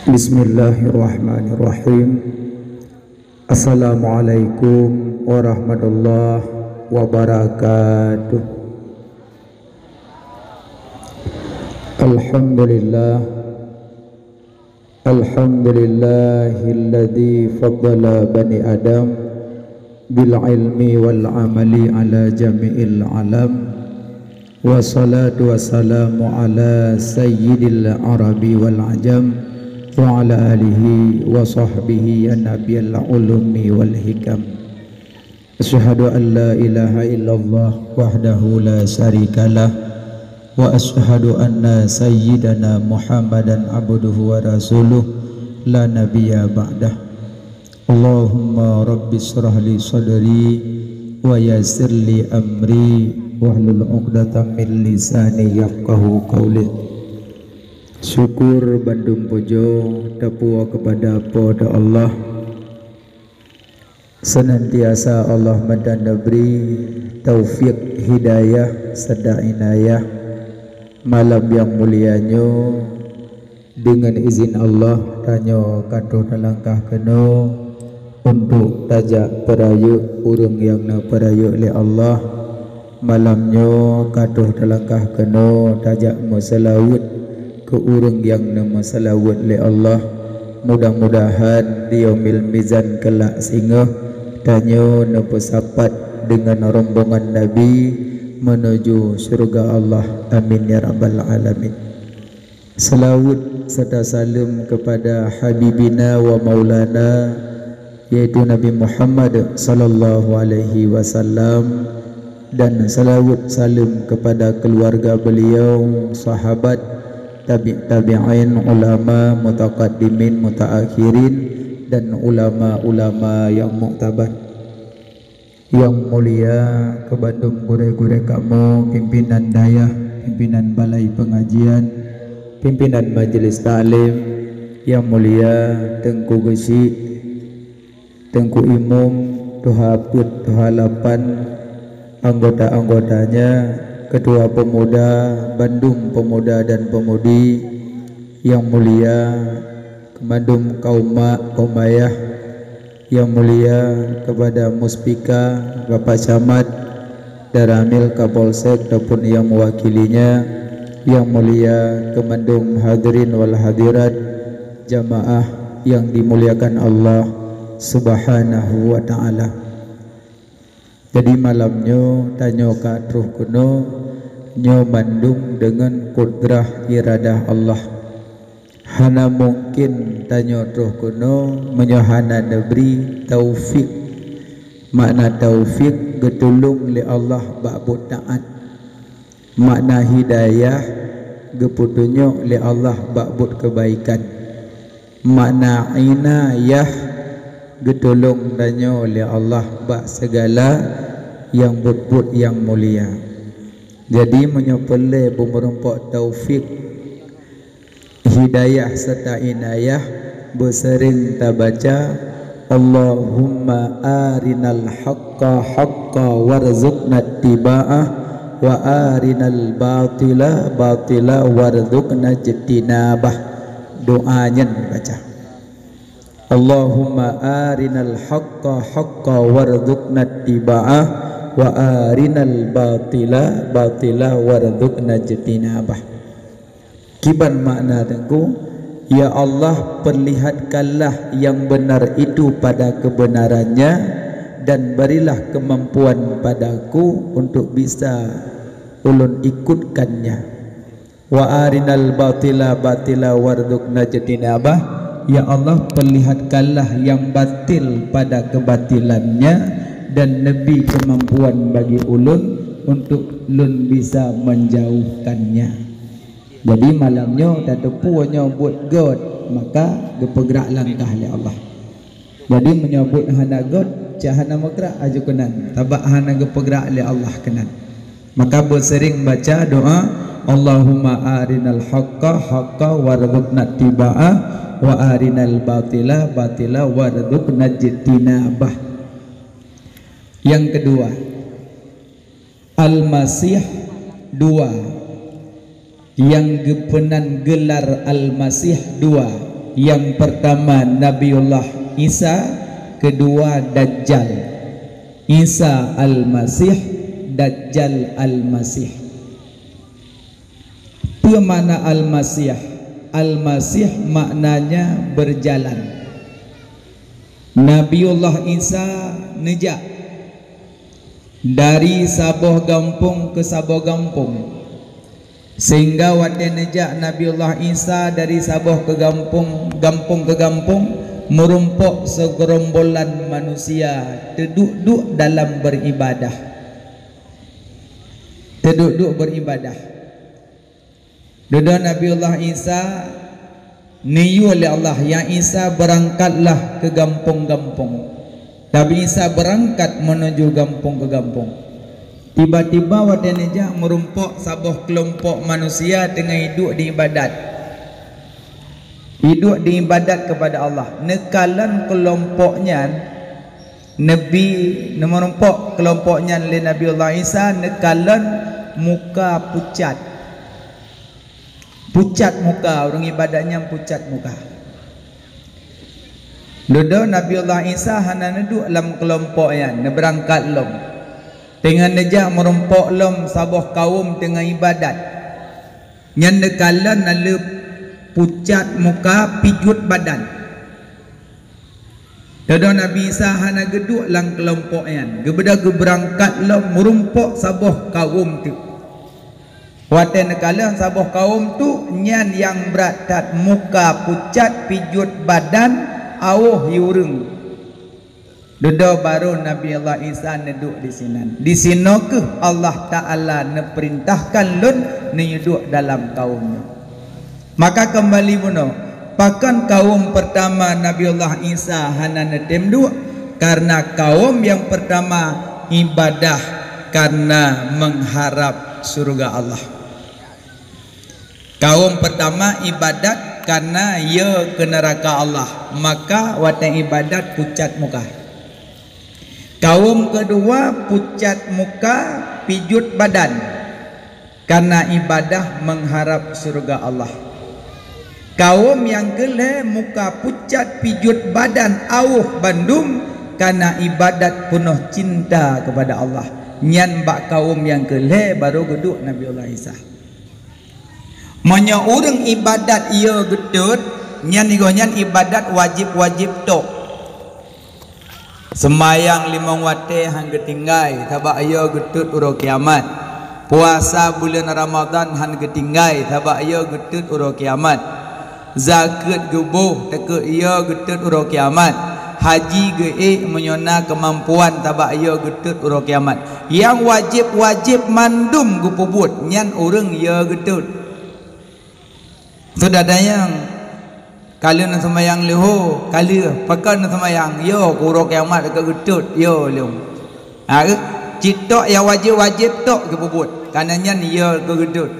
Bismillahirrahmanirrahim. Assalamualaikum warahmatullahi wabarakatuh. Alhamdulillahilladzi faddala bani Adam bil ilmi wal amali ala jami'il alam. Wassalatu wassalamu ala sayyidil arabi wal ajam wa ala alihi wa sahbihi an-nabiyil ulumi wal hikam. Asyhadu an la ilaha illallah wahdahu la syarikalah wa asyhadu anna sayyidana Muhammadan abduhu wa rasuluh la nabiyya ba'dah. Allahumma rabbi shrah li sadri wa yassir li amri wahlul 'uqdatam min lisani yafqahu qawli. Syukur bandung pujo tapua kepada Allah. Senantiasa Allah mendabri taufik hidayah serta inayah malam yang mulianya dengan izin Allah tanyo kado langkah keno untuk tajak perayuk urang yang na perayuk oleh Allah. Malamnya kado langkah keno tajak masalawut ke urang yang nama salawat oleh Allah. Mudah-mudahan di yaumil mizan kelak singa tanyo nepesapat dengan rombongan Nabi menuju surga Allah. Amin ya rabbal alamin. Salawat serta salam kepada habibina wa maulana yaitu Nabi Muhammad sallallahu alaihi wasallam, dan salawat salam kepada keluarga beliau, sahabat, tabi'in, ulama, mutaqaddimin, mutaakhirin, dan ulama-ulama yang muktabar. Yang mulia ke Bandung gure-gure kamu, pimpinan dayah, pimpinan balai pengajian, pimpinan majelis ta'lim, yang mulia Tengku Gesi, Tengku Imum, Tuha Put, Tuha Lapan, anggota-anggotanya, Ketua Pemuda Bandung, Pemuda dan Pemudi, yang mulia Kemandum kaum ayah, yang mulia kepada Muspika, Bapak Camat, Daramil Kapolsek ataupun yang mewakilinya, yang mulia Kemandum hadirin wal hadirat, jamaah yang dimuliakan Allah Subhanahu wa ta'ala. Jadi malamnya tanyo katruh kuno nyo Bandung dengan kudrah iradah Allah. Hana mungkin tanyo truh kuno menyohana diberi taufik. Makna taufik getulung li Allah ba'bud ta'at. Makna hidayah geputunyo li Allah ba'bud kebaikan. Makna inayah getulung tanyo li Allah bak segala yang but-but yang mulia. Jadi menyopele bumerempok taufik hidayah serta inayah bersering tabaca Allahumma arinal haqqa haqqa warzuqna ittiba'ah wa arinal batila batila warzuqna ijtinabah. Doanya baca Allahumma arinal haqqa haqqa warzuqna ittiba'ah wa arinal batila batila warzuqna ijtinabah. Kiban makna tengku, ya Allah perlihatkanlah yang benar itu pada kebenarannya dan berilah kemampuan padaku untuk bisa ulun ikutkannya. Wa arinal batila batila warzuqna ijtinabah. Ya Allah perlihatkanlah yang batil pada kebatilannya dan lebih kemampuan bagi ulun untuk ulun bisa menjauhkannya. Jadi malamnya tak tepunya buat God, maka bergerak langkah oleh Allah. Jadi menyebut hana God, cahana makrak aju kenan. Tabak hana bergerak oleh Allah kenan. Maka bersering baca doa Allahumma arinal haqqa haqqa warzuqna ittiba'ah wa arinal batila batila warzuqna ijtinabah. Yang kedua, Al-Masih 2 yang gepenan gelar Al-Masih 2 Yang pertama Nabiullah Isa, kedua Dajjal. Isa Al-Masih, Dajjal Al-Masih. Apa makna Al-Masih? Al-Masih maknanya berjalan. Nabiullah Isa nejak dari sabuh gampung ke sabuh gampung, sehingga waktu nejak Nabiullah Isa dari sabuh ke gampung, gampung ke gampung, merumpok segerombolan manusia terduduk dalam beribadah. Terduduk beribadah. Duduk Nabiullah Isa niyu oleh Allah, yang Isa berangkatlah ke gampung-gampung. Nabi Isa berangkat menuju gampung ke gampung. Tiba-tiba waktu nejak merumpok sabuh kelompok manusia tengah hidup di ibadat. Hidup di ibadat kepada Allah. Nekalan kelompoknya Nabi merumpok kelompoknya oleh Nabiullah Isa, nekalan muka pucat. Pucat muka, orang ibadatnya pucat muka. Duduk Nabiullah Isa hana duduk dalam kelompoknya, ne berangkat lom. Dengan nejak merumpok lom sabuh kaum tengah ibadat. Yang nekalan lalu pucat muka, pijut badan. Duduk Nabi Isa hana geduk dalam kelompoknya. Gebeda berangkat lom merumpok sabuh kaum tu. Waktu nekalan sabuh kaum tu nyan yang beratat muka pucat, pijut badan, awuh yurung. Duduk baru Nabi Allah Isa neduk di sini. Di sini ke Allah Ta'ala neperintahkan lun neduk dalam kaumnya. Maka kembali bunuh. Pakan kaum pertama Nabi Allah Isa hana netem dua. Karena kaum yang pertama ibadah karena mengharap surga Allah. Kaum pertama ibadat karena ia ke neraka Allah, maka waktu ibadat pucat muka. Kaum kedua pucat muka, pijut badan karena ibadah mengharap surga Allah. Kaum yang kelih muka pucat, pijut badan, awuh bandung karena ibadat penuh cinta kepada Allah. Nyan bak kaum yang kelih baru geduk Nabiullah Isa. Monya orang ibadat ia gedut, nyan igonyan ibadat wajib-wajib tok. Semayang 5 waktu hang ketinggai, tabak ia gedut uro kiamat. Puasa bulan Ramadan hang ketinggai, tabak ia gedut uro kiamat. Zakat gebuh teke ia gedut uro kiamat. Haji ge menyona kemampuan tabak ia gedut uro kiamat. Yang wajib-wajib mandum gupubut, nyan orang ia gedut. Sudah ada yang kali nak semayang leho, kali pakai nak semayang, yo kurok kiamat dekat gedut, yo leho. Citok yang wajib-wajib tok ke bubut, kanannya yo ke gedut.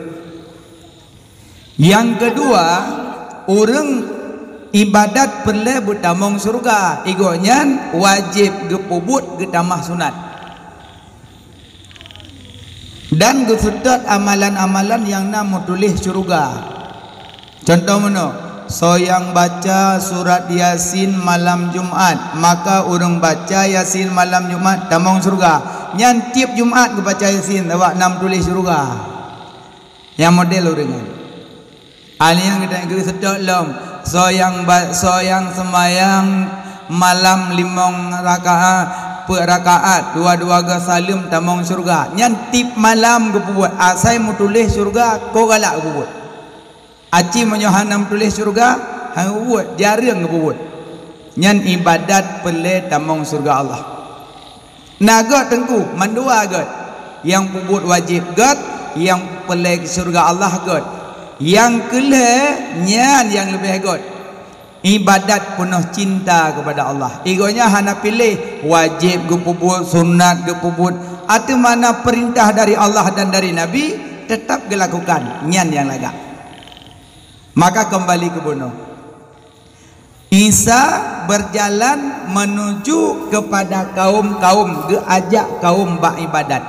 Yang kedua, orang ibadat perlu bertamong surga, igonya wajib ke bubut ke tamah sunat. Dan ke sedot amalan-amalan yang nama tulis surga. Contoh mana? Soyang baca surat Yasin malam Jumat, maka orang baca Yasin malam Jumat tamang surga. Nyan tiap Jumat ke baca Yasin awak nam tulis surga. Yang model orang. Ali yang kita sedot lom. Soyang semayang malam 5 rakaat, per rakaat, 2 ga salim tamang surga. Nyan tip malam ke buat. Asai mu tulis surga, kau galak ke buat. Aci menyohanam tulis surga, hang buat jarang buat. Nyan ibadat pele tamong surga Allah. Naga tengku mandua god. Yang buat wajib god, yang pele surga Allah god. Yang kele nyan yang lebih god. Ibadat penuh cinta kepada Allah. Igonya hana pilih wajib gupubut, sunat gupubut, atau mana perintah dari Allah dan dari Nabi tetap dilakukan. Nyan yang laga. Maka kembali ke bunuh. Isa berjalan menuju kepada kaum-kaum, geajak kaum bak ibadat.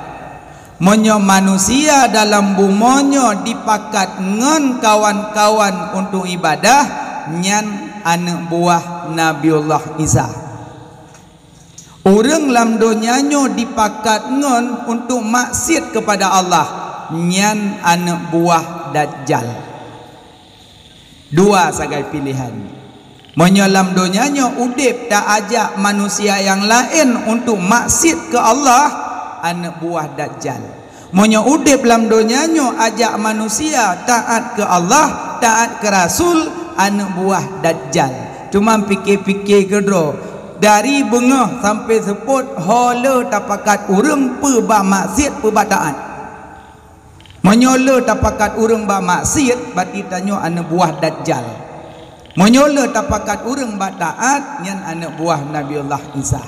Monyo manusia dalam bumonyo dipakat ngen kawan-kawan untuk ibadah, nyan anak buah Nabiullah Isa. Orang lam dunianyo dipakat ngon untuk maksiat kepada Allah, nyan anak buah Dajjal. Dua sagai pilihan. Menyolam dunianyo udip tak ajak manusia yang lain untuk maksiat ke Allah, anak buah Dajjal. Monyo udip dalam dunianyo ajak manusia taat ke Allah, taat ke Rasul, anak buah Dajjal. Cuma fikir-fikir kedro dari bengah sampai seput hola tapakat urang pe ba maksiat pe ba taat. Menyola tapakat urang ba maksiat berarti tanyo anak buah Dajjal. Menyola tapakat urang ba taat nyan anak buah Nabiullah Isa.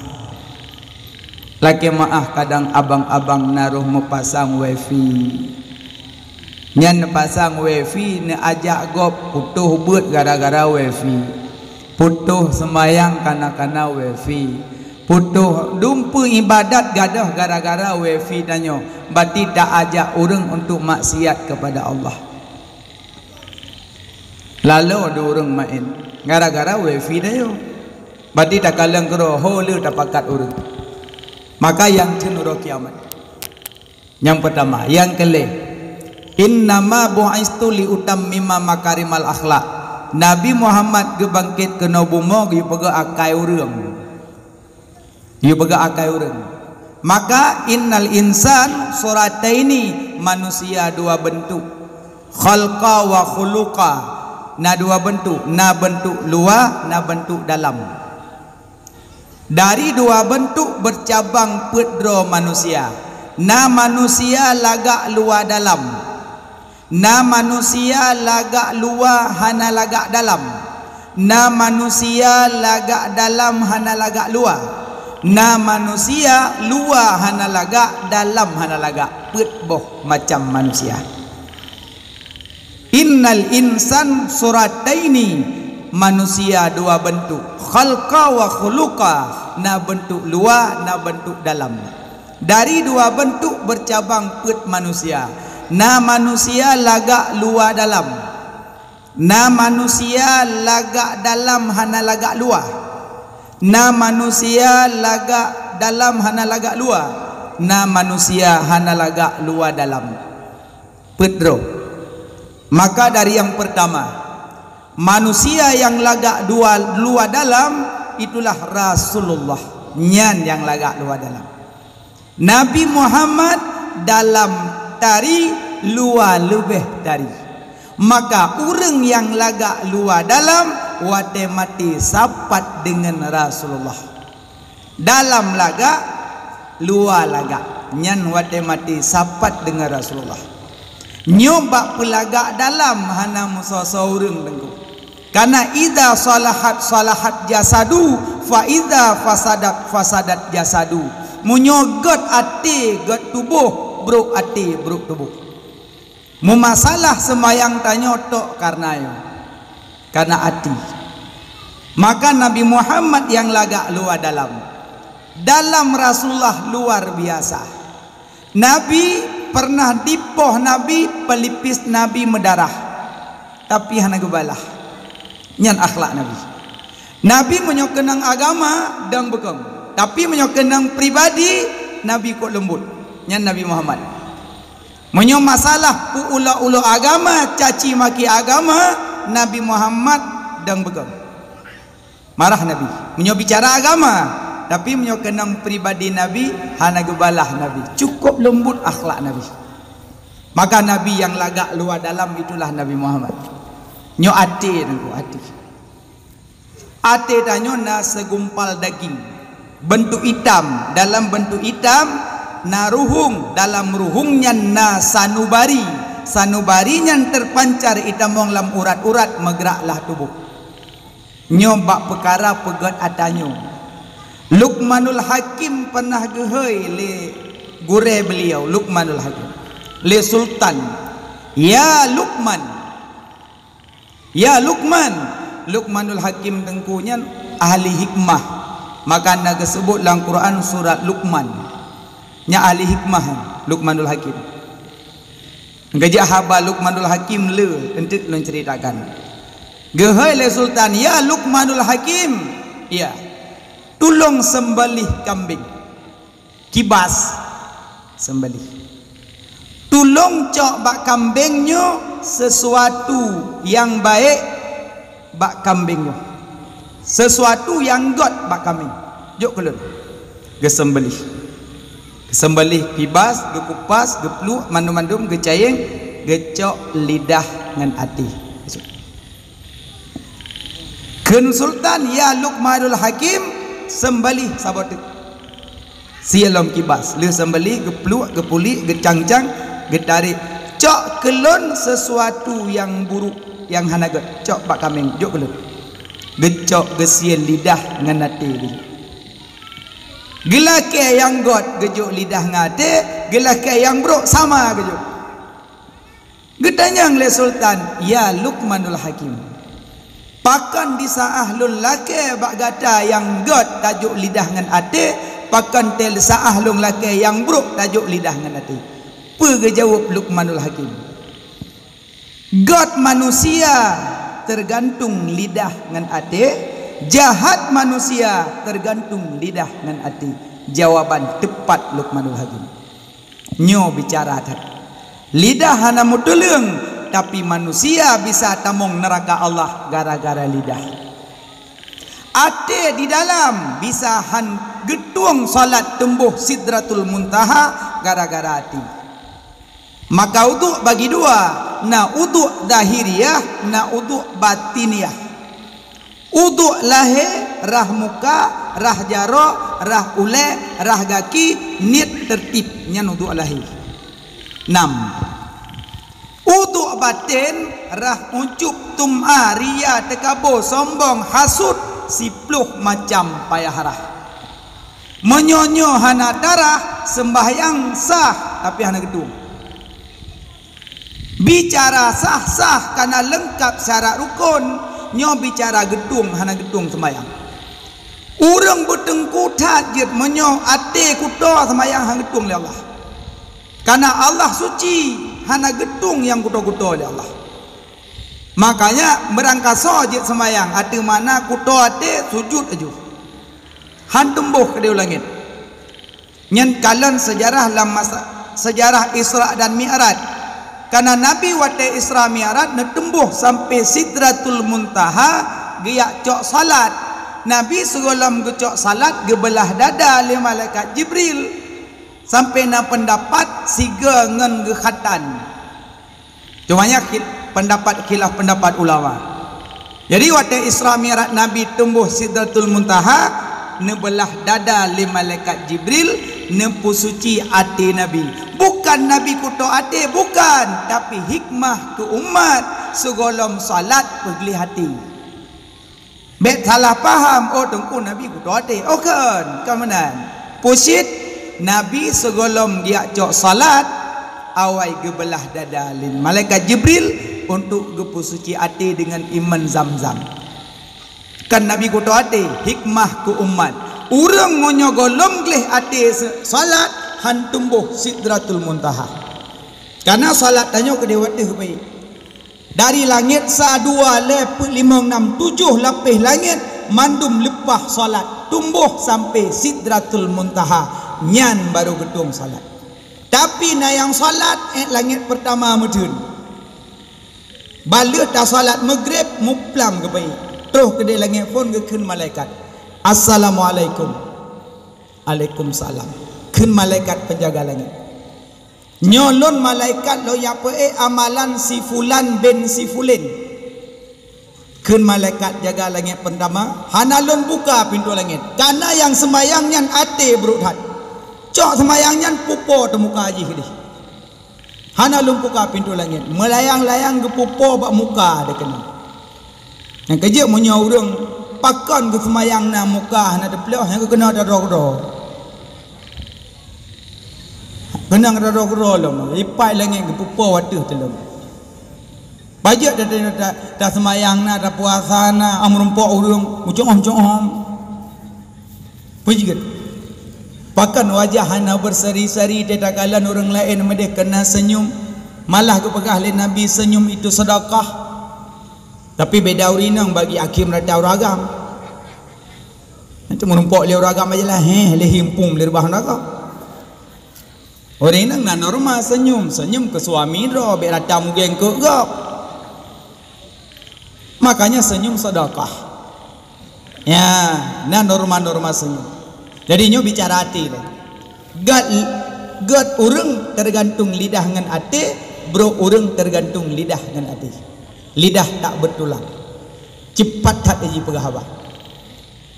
Laki maaf kadang abang-abang naruh mepasang wifi. Nyan pasang wifi ne ajak gop putuh beut gara-gara wifi. Putuh sembayang kana-kana wifi. Putuh dumpu ibadat gadah gara-gara wifi tanyo. Berarti tak ajak orang untuk maksiat kepada Allah. Lalu ada orang main gara-gara wifi dayo. Berarti tak kalang kero hola tapakat orang. Maka yang cenuro kiamat. Yang pertama, yang kelih, innama bu'istu li utammima makarimal akhlak. Nabi Muhammad gebangkit ke nobumo yu pega akai urang. Yu pega akai urang. Maka innal insan surataini, manusia dua bentuk. Khalqa wa khuluqa. Na dua bentuk, na bentuk luar, na bentuk dalam. Dari dua bentuk bercabang pedro manusia. Na manusia lagak luar dalam. Na manusia lagak luar hana lagak dalam. Na manusia lagak dalam hana lagak luar. Na manusia luar hana lagak, dalam hana lagak. Pedboh macam manusia. Innal insan surataini, manusia dua bentuk. Khalqa wa khuluqa, na bentuk luar, na bentuk dalam. Dari dua bentuk bercabang pet manusia. Na manusia lagak luar dalam. Na manusia lagak dalam hana lagak luar. Na manusia lagak dalam hana lagak luar. Na manusia hana lagak luar dalam. Pedro. Maka dari yang pertama, manusia yang lagak luar dalam itulah Rasulullah. Nyan yang lagak luar dalam. Nabi Muhammad dalam tari, luar lebih tari. Maka orang yang lagak luar dalam wate mati sapat dengan Rasulullah. Dalam lagak, luar lagak. Nyan wate mati sapat dengan Rasulullah. Nyobak pelagak dalam hana musoso orang tengku. Karena idza salahat jasadu, fa idza fasadat jasadu. Munyogot ati got tubuh, bruk ati bruk tubuh. Mumasalah sembayang tanyo tok karena ati. Maka Nabi Muhammad yang lagak luar dalam. Dalam Rasulullah luar biasa. Nabi pernah dipoh Nabi, pelipis Nabi mendarah. Tapi hana gebalah. Nyan akhlak Nabi. Nabi menyokenang agama dan bekam. Tapi menyokenang pribadi Nabi kok lembut. Nyan Nabi Muhammad. Menyo masalah ula-ula agama, caci maki agama, Nabi Muhammad dan bekam. Marah Nabi. Menyo bicara agama, tapi menyokenang pribadi Nabi hana gebalah Nabi. Cukup lembut akhlak Nabi. Maka Nabi yang lagak luar dalam itulah Nabi Muhammad. Nyo ate nangku ate. Ate tanyo na segumpal daging. Bentuk hitam, dalam bentuk hitam na ruhung, dalam ruhungnya na sanubari. Sanubarinya terpancar hitam wong lam urat-urat megraklah tubuh. Nyobak perkara pegat atanyo. Luqmanul Hakim pernah gehoi le gure beliau, Luqmanul Hakim. Le Sultan, ya Luqman. Ya Luqman. Luqmanul Hakim tengkunya ahli hikmah. Maka naga sebut dalam Quran surat Luqman. Nya ahli hikmah Luqmanul Hakim. Gajah haba Luqmanul Hakim le entuk lon ceritakan. Gehai le sultan, ya Luqmanul Hakim, ya tolong sembelih kambing, kibas sembelih, tolong cok bak kambingnya sesuatu yang baik bak kambingnya, sesuatu yang god bak kambing, jok kelun gesembelih, gesembelih kibas, gekupas, gepeluk, mandum-mandum, gecayeng, gecok lidah ngan hati. Ken sultan, ya Luqmanul Hakim, sembelih sabotek sialom kibas, le sembelih, gepeluk, gepulik, gecangcang, getarik, cok kelon sesuatu yang buruk yang hanagat, cok bak kambing, jok kelon gecok gesian lidah ngan hati. Gelake yang god gejuk lidah ngate, gelake yang buruk sama gejuk. Gedanyang le sultan, ya Luqmanul Hakim, pakan disaah lun lake bak gata yang god tajuk lidah ngan ate, pakan tel saah lun lake yang buruk tajuk lidah ngan ate. Pe jawab Luqmanul Hakim, god manusia tergantung lidah ngan ate, jahat manusia tergantung lidah ngan ati. Jawaban tepat Luqmanul Hakim. Nyo bicara tak, lidah hana mutulung, tapi manusia bisa tamong neraka Allah gara-gara lidah. Ate di dalam bisa getung salat tembuh Sidratul Muntaha gara-gara hati. Maka uduk bagi dua, na uduk dahiriyah, na uduk batiniyah. Uduk lahir, rah muka, rah jaro, rah ule, rah gaki, niat tertib, nyan uduk lahir. 6. Uduk batin, rah uncup tum'a, ria, tekabo, sombong, hasud, 10 macam payah harah. Menyonyo hana darah, sembahyang sah tapi hana gedung. Bicara sah-sah karena lengkap syarat rukun, nyo bicara gedung hana gedung sembahyang. Urang bertengku tajid menyo ate kuto sembahyang hang gedung oleh Allah. Karena Allah suci, hana gedung yang kuto-kuto oleh Allah. Makanya berangkasa jid sembahyang, ate mana kuto ate sujud aju. Han tembuh ke langit. Nyen kalan sejarah dalam sejarah Isra dan Mi'raj. Karena Nabi wate Isra Mi'raj netembuh sampai Sidratul Muntaha giyak cok salat. Nabi segolam gecok salat gebelah dada oleh malaikat Jibril sampai na pendapat siga ngen gekhatan. Cumanya pendapat khilaf pendapat ulama. Jadi wate Isra Mi'raj Nabi tembuh Sidratul Muntaha nebelah dada oleh malaikat Jibril, nempu suci hati Nabi. Bukan Nabi kuto hati, bukan, tapi hikmah ke umat segolom salat pergeli hati. Bet salah paham, oh tengku Nabi kuto hati, oh kan, kemenan pusit Nabi segolom dia cok salat awai gebelah dada lin malaikat Jibril untuk gepu suci hati dengan iman Zam-Zam. Kan Nabi kuto hati, hikmah ke umat. Urang ngonyo golong gleh hati salat han tumbuh Sidratul Muntaha. Karena salat tanyo ke dewa teh baik. Dari langit sa 2 lep 5 6 7 lapis langit mandum lepah salat tumbuh sampai Sidratul Muntaha, nyan baru gedung salat. Tapi na yang salat langit pertama medun. Balik ta salat maghrib muplam ke baik. Terus ke langit pun ke keun malaikat. Assalamualaikum. Waalaikumsalam. Keun malaikat penjaga langit. Nyolon malaikat lo yape amalan si fulan bin si fulin. Keun malaikat jaga langit pertama, hanalun buka pintu langit. Karena yang sembayang nyan ate berut hat. Cok sembayang nyan pupo temuka haji ni. Hanalun buka pintu langit. Melayang-layang ke pupo bak muka dia kena. Yang kerja punya orang pakan ke semayang na muka na deplok yang kena daro-daro. Kena daro-daro lom. Ipai langit ke pupo watuh telom. Bajak dah semayang na dah puasa na amrumpok orang mucong-mucong. Pujikan. Pakan wajah hana berseri-seri tidak kalan orang lain mereka kena senyum. Malah ke pegah Nabi senyum itu sedekah. Tapi beda urinang bagi hakim ratau ragam. Nanti menumpuk dia ragam aja lah. Le himpung le rebah ragam. Orang nang normal senyum ke suami ro be ratau mugeng ke gap. Makanya senyum sedekah. Ya, nah norma-norma senyum. Jadi nyo bicara hati le. God urang tergantung lidah dengan hati, bro urang tergantung lidah dengan hati. Lidah tak bertulang. Cepat hati pegahaba.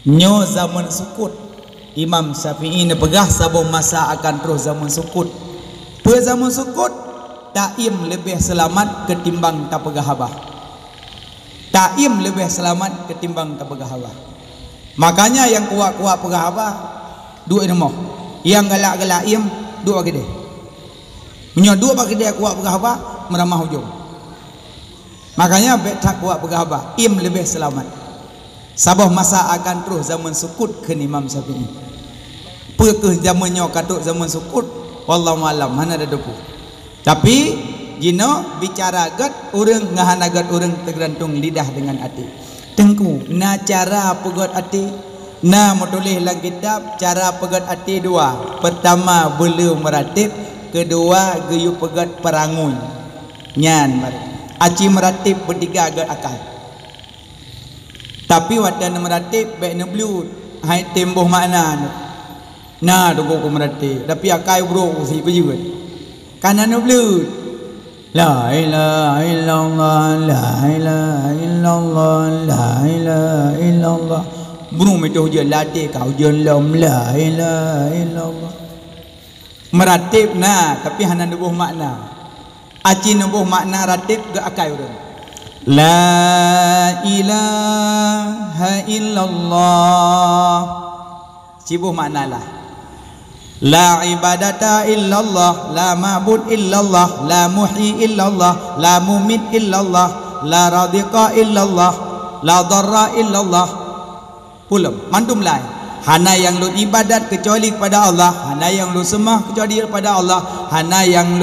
Nyo zaman sukut. Imam Syafi'i ne pegah sabung masa akan terus zaman sukut. Pe zaman sukut taim lebih selamat ketimbang tak pegahaba. Taim lebih selamat ketimbang tak pegahaba. Makanya yang kuat-kuat pegahaba dua ilmu. Yang galak-galak im dua bagi dia. Punya dua bagi dia kuat pegahaba meramah hujung. Makanya tak kuat pegahaba im lebih selamat. Sabah masa akan terus zaman sukut ke Imam Syafi'i. Pekeh zamannya katuk zaman sukut wallahu alam mana ada depu. Tapi jino bicara gat urang ngahana gat urang tergantung lidah dengan hati. Tengku na cara pegat hati na menulis dalam kitab cara pegat hati dua. Pertama bela meratib, kedua geyu pegat perangun. Nyan baru. Aci meratib bertiga gat akal. Tapi wadah meratib baik neblut hai tembuh makna nah dogo ko meratib tapi akai bro si juga kanan neblut la ilaha illallah la ilaha illallah la ilaha illallah bro meto je latih kau je lam la ilaha illallah meratib nah tapi hana nebuh makna aci nebuh makna ratib ke akai urang la ilaha illallah cibuh maknalah la ibadata illallah la ma'bud illallah la muhyi illallah la mumit illallah la radiqa illallah la darra illallah pulam mantum lain hana yang lu ibadat kecuali kepada Allah hana yang lu sembah kecuali kepada Allah hana yang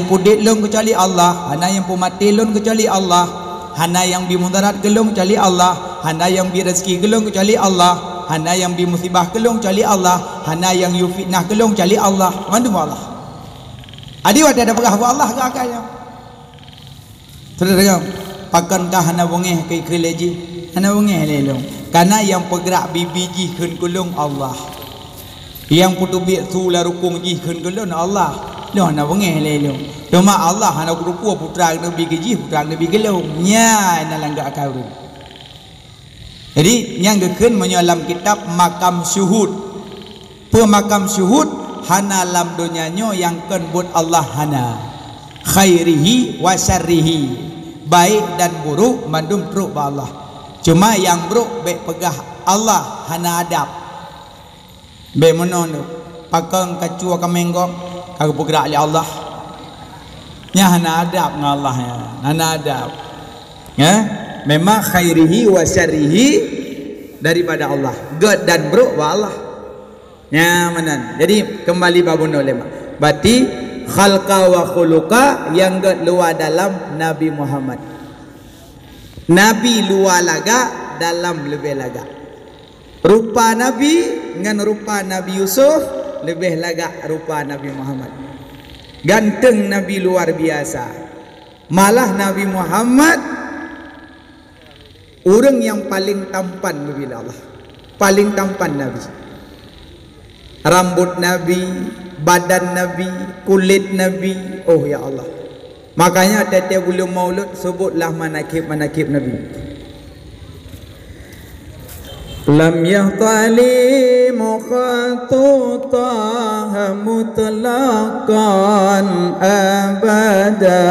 pudit lung kecuali Allah, hana yang pumati lung kecuali Allah, hana yang bimudarat gelung kecuali Allah, hana yang bi rezeki gelung kecuali Allah, hana yang bi musibah gelung kecuali Allah, hana yang yu fitnah gelung kecuali Allah. Mandum Allah. Adi wada ada pegah Allah ke akanya. Saudara, pakankah hana bongeh ke keleji? Hana bongeh lelong. Karena yang pegrak bibiji keun kulung Allah. Yang putu bi tu la rukung ji keun kulung Allah. Dah nak bengeh lelong. Cuma Allah nak rupu putra Nabi gaji putra Nabi gelong. Nya nak langgak kau. Jadi yang geken menyalam kitab makam syuhud. Pemakam syuhud hana lam dunianyo yang ken buat Allah hana. Khairihi wa syarrihi. Baik dan buruk mandum truk ba Allah. Cuma yang buruk baik pegah Allah hana adab. Be menon pakang kacua kamenggong kau bergerak oleh Allah. Nya hana adab dengan Allah ya. Hana adab. Ya, memang khairihi wa syarrihi daripada Allah. God dan buruk wa Allah. Ya manan. Jadi kembali babun ulama. Berarti khalqa wa khuluqa yang God luar dalam Nabi Muhammad. Nabi luar laga dalam lebih laga. Rupa Nabi dengan rupa Nabi Yusuf lebih lagak rupa Nabi Muhammad. Ganteng Nabi luar biasa. Malah Nabi Muhammad orang yang paling tampan bila Allah. Paling tampan Nabi. Rambut Nabi, badan Nabi, kulit Nabi. Oh ya Allah. Makanya tiap-tiap bulan Maulud sebutlah manakib-manakib Nabi. Lam yahtali mukhatuta mutlaqan abada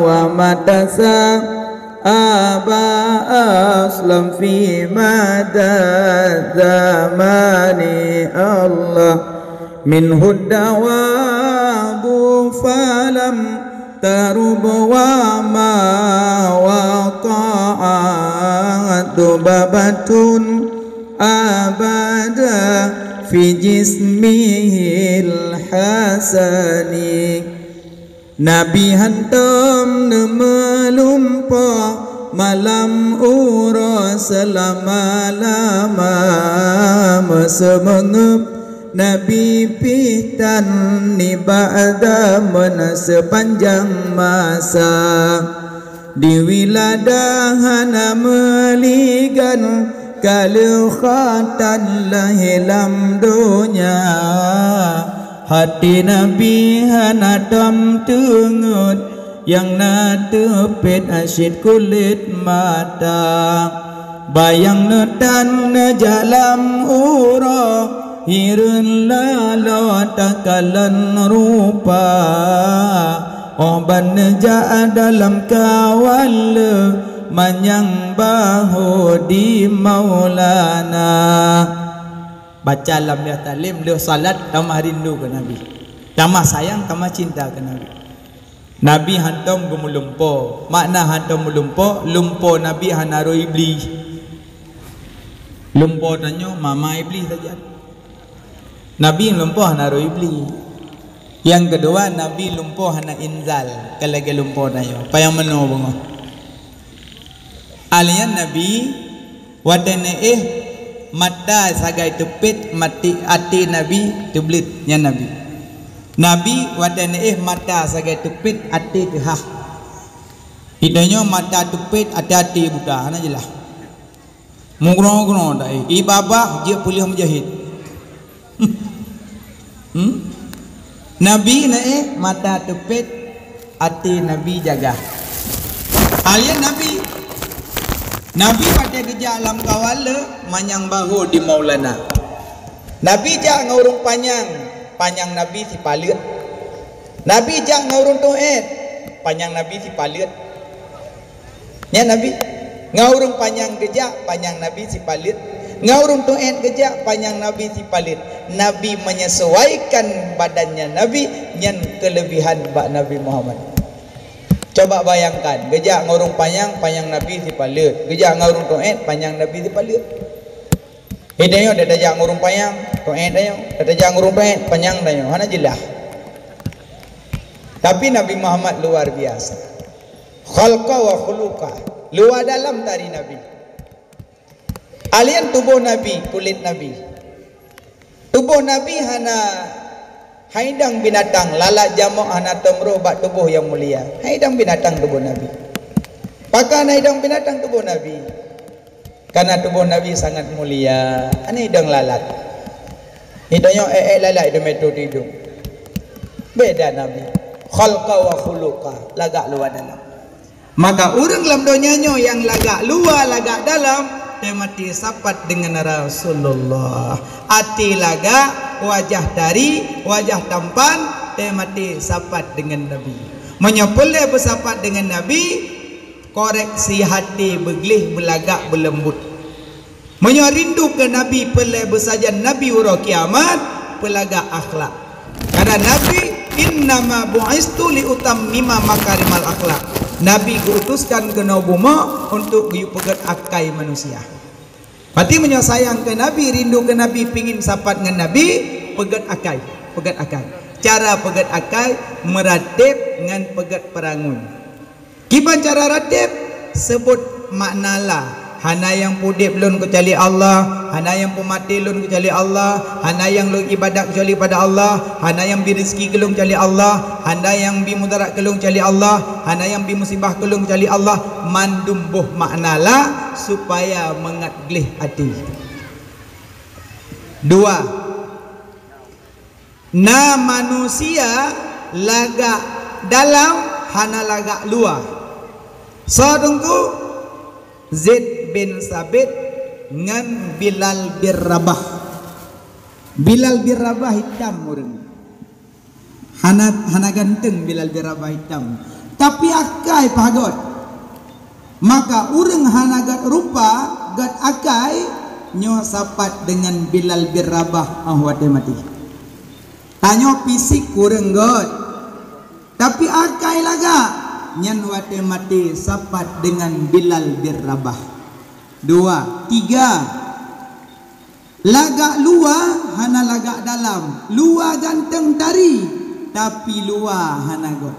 wa madasa aba aslam fi madad zamani Allah min hudawabu falam tarub wa ma waqa'at babatun abada fi jismihil hasani Nabi hantam melumpa malam ura selama-lama semengep Nabi pitan ni ba'da sepanjang masa di wiladahana meligan kalau khatan lahilam dunia hati Nabi hanadam tengut yang natepet asyid kulit mata bayang netan nejalam ura hirun lala takalan rupa oban neja dalam kawal manyang bahu di Maulana baca lam ya talim lu salat tamah rindu ke Nabi tamah sayang tamah cinta ke Nabi Nabi hantam gemulumpo makna hantam melumpo lumpo Nabi hanaro iblis lumpo tanyo mama iblis saja Nabi lumpuh naruh iblis. Yang kedua Nabi lumpuh hana inzal kalagi lumpuh nayo. Payang meno bungo. Alian Nabi wadane mata sagai tepit mati ati Nabi tublit nya Nabi. Nabi wadane mata sagai tepit ati tehah. Hidanya mata tepit ati buta hana jelah. Mugro-gro dai. Ibabah dia pulih mujahid. Nabi mata tepit hati Nabi jaga alian Nabi pada kerja alam kawala manyang bahu di Maulana Nabi jak ngurung panjang Nabi si palit Nabi jak ngurung tuet panjang Nabi si palit ya Nabi ngurung panjang kerja panjang Nabi si palit ngurung tuet kerja panjang Nabi si palit Nabi menyesuaikan badannya Nabi nyan kelebihan bak Nabi Muhammad. Coba bayangkan, gejak ngurung panjang Nabi si palit, gejak ngurung tuet panjang Nabi si palit. Hidayo dah jak ngurung panjang tuet dayo, dah jak ngurung tuet panjang dayo. Hana jelah. Tapi Nabi Muhammad luar biasa. Khalqa wa khuluqa, luar dalam dari Nabi. Alian tubuh Nabi, kulit Nabi. Tubuh Nabi hana haidang binatang lalak jamak hana temruh bak tubuh yang mulia. Haidang binatang tubuh Nabi. Pakan haidang binatang tubuh Nabi. Karena tubuh Nabi sangat mulia. Ana hidang lalat. Hidangnya lalat itu metode hidung. Beda Nabi. Khalqa wa khuluqa, lagak luar dalam. Maka orang dalam dunianya yang lagak luar lagak dalam mati sapat dengan Rasulullah. Ati laga wajah dari wajah tampan mati sapat dengan Nabi. Menyepele bersapat dengan Nabi koreksi hati beglih belagak berlembut. Menyerindu ke Nabi pele bersajan Nabi ura kiamat pelagak akhlak. Karena Nabi innama bu'istu li utammima makarimal akhlak. Nabi diutuskan ke Nabuma untuk pegat akai manusia. Berarti menyayang ke Nabi, rindu ke Nabi, pingin sapat dengan Nabi, pegat akai. Cara pegat akai meratib dengan pegat perangun. Kiban cara ratib sebut maknalah. Hana yang pudip lun kecuali Allah, hana yang pemati lun kecuali Allah, hana yang lun ibadat kecuali pada Allah, hana yang birezeki kelung kecuali Allah, hana yang bimudarat kelung kecuali Allah, hana yang bimusibah kelung kecuali Allah. Mandumbuh maknalah supaya mengatlih hati. Dua, na manusia lagak dalam hana lagak luar. Sadungku Zaid bin Sabit ngan Bilal bin Rabah. Bilal bin Rabah hitam orang. Hana ganteng Bilal bin Rabah hitam. Tapi akai pagot. Maka orang hana gat rupa gat akai nyo sapat dengan Bilal bin Rabah ahwate mati. Tanyo fisik kurang got. Tapi akai laga nyan wate mati sapat dengan Bilal bin Rabah. Dua, tiga, lagak luar hana lagak dalam. Luar ganteng tari tapi luar hana got.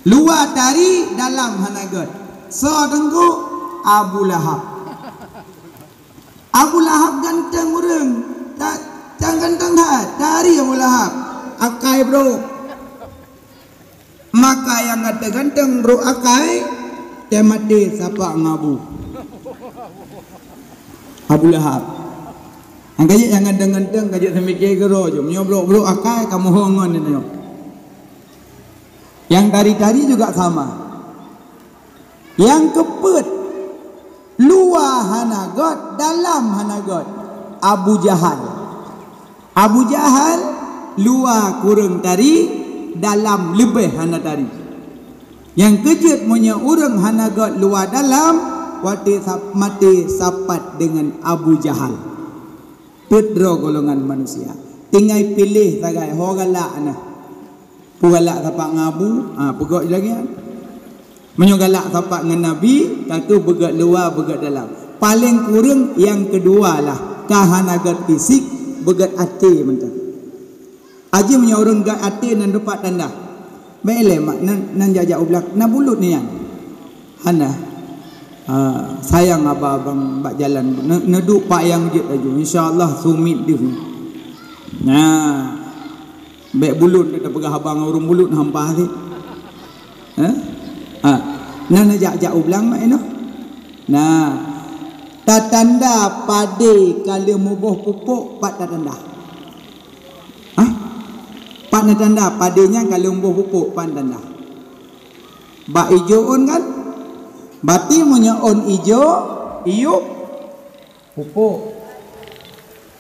Luar tari dalam hana got. So tengku Abu Lahab. Abu Lahab ganteng orang. Tak ganteng dah. Dari Abu Lahab. Akai bro. Maka yang kata ganteng bro akai, dia mati siapa ngabu. Abu Lahab. Yang ganteng kajak semikir gero je. Menyo bro akai kamu hongon ni. Yang tari-tari juga sama. Yang keput luar hanagot, dalam hanagot Abu Jahal. Abu Jahal luar kurang tari, dalam lebih hana tari. Yang kejut punya orang hanagot luar dalam, mati sapat dengan Abu Jahal. Pedro golongan manusia. Tinggal pilih sagai ho galak nah. Pugalak tapak ngabu, pegak lagi kan. Menyogalak tapak dengan Nabi, kata begat luar, begat dalam. Paling kurang yang kedua lah, kahanagat fisik, begat hati mentah. Aja punya orang gat hati nan dapat tanda. Baiklah mak nan jajak ublak, na bulut ni yang. Hana. Sayang abang bak jalan, neduk pak yang je aja. Insya-Allah sumit dia. Nah. Baik bulut kita pegah abang orang bulut hampah ni. Nah najak ulang mak eno. Nah, tatanda pade kalau mubuh pupuk pat tatanda. Pat tanda padenya kalau mubuh pupuk pat tanda. Bak ijo on kan? Bati punya on ijo, iup pupuk.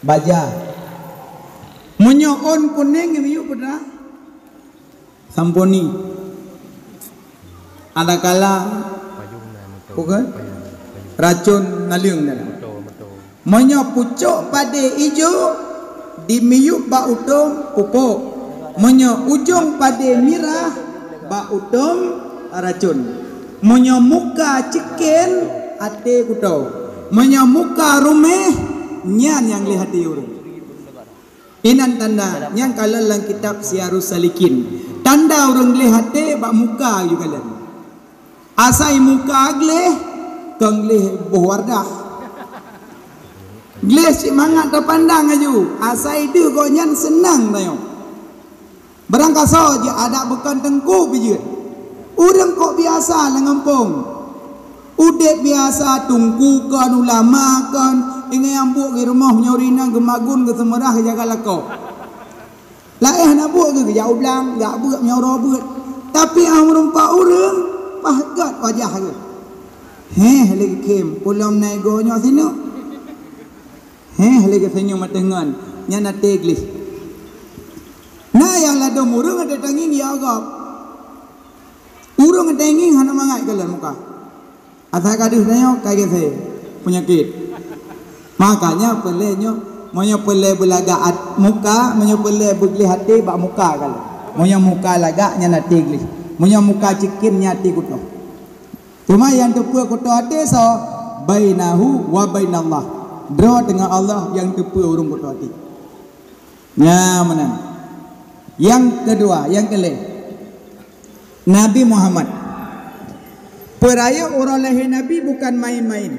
Baja. Munyo on kuning iup pernah? Samponi. Ada kala bukan racun naliung dah. Munyo pucuk pada ijo di miyup ba utum pupuk. Munyo ujung pada mirah ba utum racun. Munyo muka ciken ate kutau. Munyo muka rumeh nyan yang lihat di urung. Inan tanda yang kalau dalam kitab Syiarus Salikin. Tanda orang lihat bak muka juga kalian. Asai muka gleh kang gleh berwardah. Gleh si mangat terpandang aju. Asai dia kau nyan senang tayo. Berangkat saja ada bukan tengku bijut. Orang kok biasa lah ngampung. Udek biasa tungku kan ulama kan ingai ambuk ke rumah nyorina gemagun ke semerah jaga lakau. Laeh nak buat ke jauh belang, gak buat nyorok buat. Tapi orang pak orang pahat wajah ke. Lagi kem pulam nego nyo sini. Lagi senyum matengan nyana teglis. Nah yang lado murung ada tanging ya agak. Urung ada tanging hana mangai kalan muka. Asal kadus nyo kaget saya penyakit. Makanya pelenya monya pele belagaat muka, monya pele begli hati bak muka kali. Monya muka lagak nyana tigli. Monya muka cikin nyati kuto. Cuma yang tepu kuto hati so bainahu wa bainallah. Draw dengan Allah yang tepu urung kuto hati. Nya menang. Yang kedua, yang kelih. Nabi Muhammad. Peraya orang lahir Nabi bukan main-main.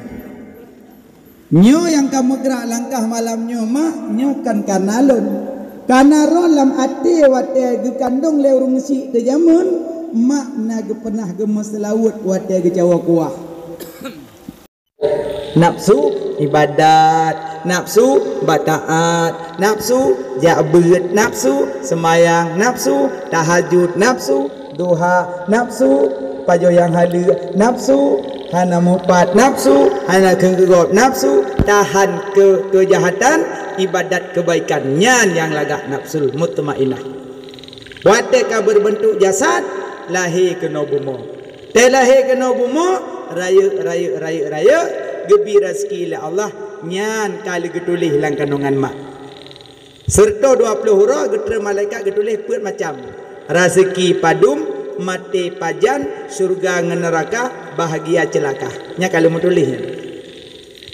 Nyo yang kamu gerak langkah malam nyo mak nyo kan kanalun. Karena rolam ate wate ge kandung le urung si de jamun mak na ge pernah gemes laut wate ge Jawa kuah. Nafsu ibadat, nafsu bataat, nafsu jabet, nafsu semayang, nafsu tahajud, nafsu duha, nafsu pajo yang halu, nafsu hana mupat, nafsu hana kegerot, nafsu tahan kejahatan, ibadat kebaikan nyan yang lagak nafsul mutmainnah. Wateka berbentuk jasad lahir ke nobumo. Te lahir ke nobumo raya gebi rezeki le Allah nyan kali getulih lang kandungan mak. Serta 20 huruf getra malaikat getulih put macam rezeki padum mati pajan surga ngan neraka bahagia celaka. Nya kalau mutulih.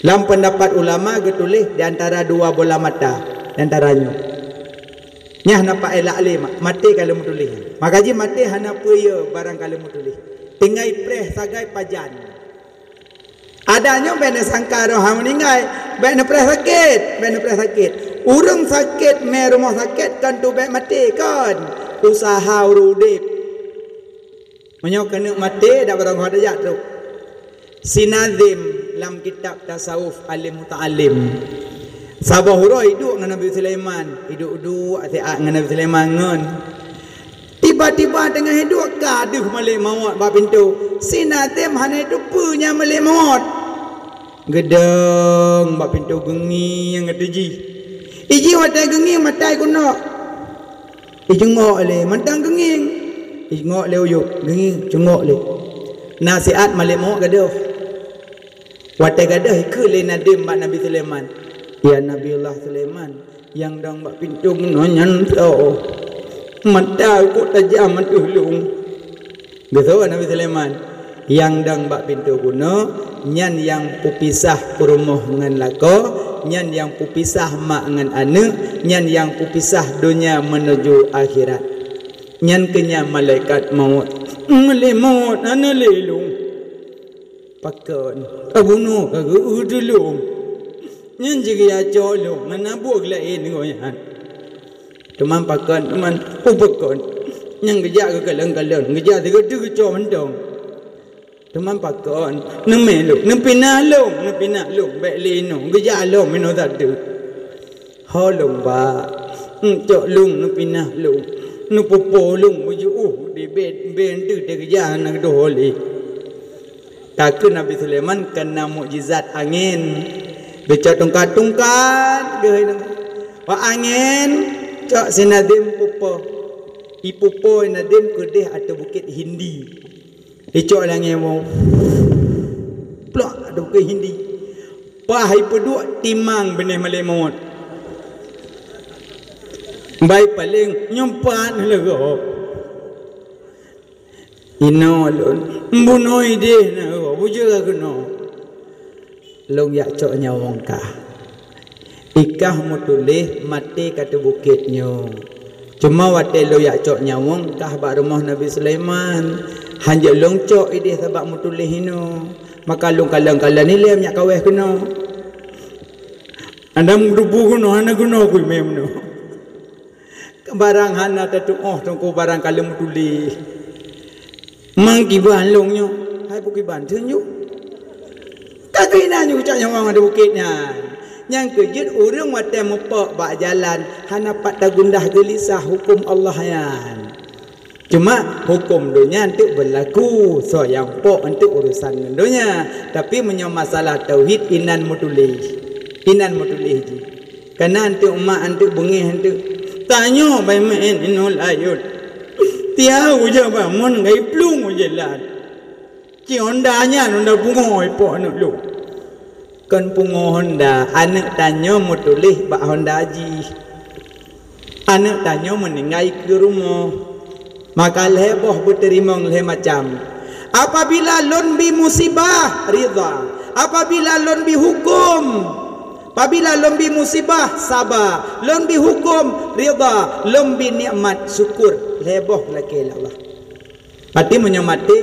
Dalam pendapat ulama getulih di antara dua bola mata di antaranya. Nya nampak elak le mati kalau mutulih. Makaji mati hana puya barang kalau mutulih. Tinggai preh sagai pajan. Adanya bena sangka roh meninggal, bena preh sakit. Urang sakit me rumah sakit kan tu bek mati kan. Usaha urudip. Menyo kena mati dak barang hadajat tu. Sinazim dalam kitab tasawuf alim muta'alim. Sabah hurau hidup dengan Nabi Sulaiman, hidup atiak dengan Nabi Sulaiman ngan. Tiba-tiba tengah hidup gaduh malik maut bab pintu. Sinazim hana itu punya malik maut. Gedeng bab pintu gengi yang ngetuji. Iji matai gengi matai kuno. Ijengok le mantang genging. Ijengok le uyuk genging jengok le. Nasihat malik maut gaduh. Watai gaduh ikut le nadim mak Nabi Sulaiman. Ya Nabiullah Sulaiman yang dang bak pintu menonyan tau. Mata aku tajam mentulung. Betul Nabi Sulaiman yang dang bak pintu guna nyan yang pupisah rumah dengan lako, nyan yang pupisah mak dengan anak, nyan yang pupisah dunia menuju akhirat. Nyan kenya malaikat maut. Maut ana lelung. Pakan abuno kagu udulung. Nyan jika ya colong menabuk lain ngoyan. Teman pakan teman upakan. Nyan gejak ke kaleng-kaleng, gejak tiga cok mendong. Teman pakan nemeluk, nepinalung, baik lino, gejak long meno tadu. Holong ba. Cok lung nepinalung. Nupopolung buju di ben tu de gejak nak doholi. Takut Nabi Sulaiman kena mukjizat angin. Becak tungkat-tungkat geuy. Wa angin cak sinadim pupo. Ipupo nadim kedeh atau bukit Hindi. Dicok langit mau. Plak ada bukit Hindi. Pahai peduk timang benih malai maut. Baik paling nyempat lego. Ino lun mbunoi deh na buja kena. Long yak cok nyawong kah. Ikah mutulih mati kata bukitnya. Cuma wate lo yak cok nyawong kah bak rumah Nabi Sulaiman. Hanya long cok idih sebab mutulih ino. Maka long kalang-kalang ni lem yak kaweh kena. Anda merupu kena, anda kena kui memno. Barang hana tatu tungku barang kalang mutulih. Mang kiban longnya. Hai bukiban tunjuk. Kagina ni ucap yang orang ada bukitnya. Yang kejut orang mata mepak bak jalan hana pat gundah gelisah hukum Allah yan. Cuma hukum dunia untuk berlaku. So yang pok untuk urusan dunia. Tapi menyang masalah tauhid inan mutulih. Je. Karena untuk mak untuk bengih untuk tanya bai main inul ayut. Tiau je bangun gai plung jalan. Ci Honda-nya Honda pungoy po anak lu. Kan pungo Honda, anak tanya mutulih bak Honda haji. Anak tanya meninggal ke rumah. Maka leboh berterima leh macam. Apabila lon bi musibah ridha. Apabila lon bi hukum. Apabila lon bi musibah sabar. Lon bi hukum ridha. Lon bi nikmat syukur. Leboh laki Allah. Pati menyamati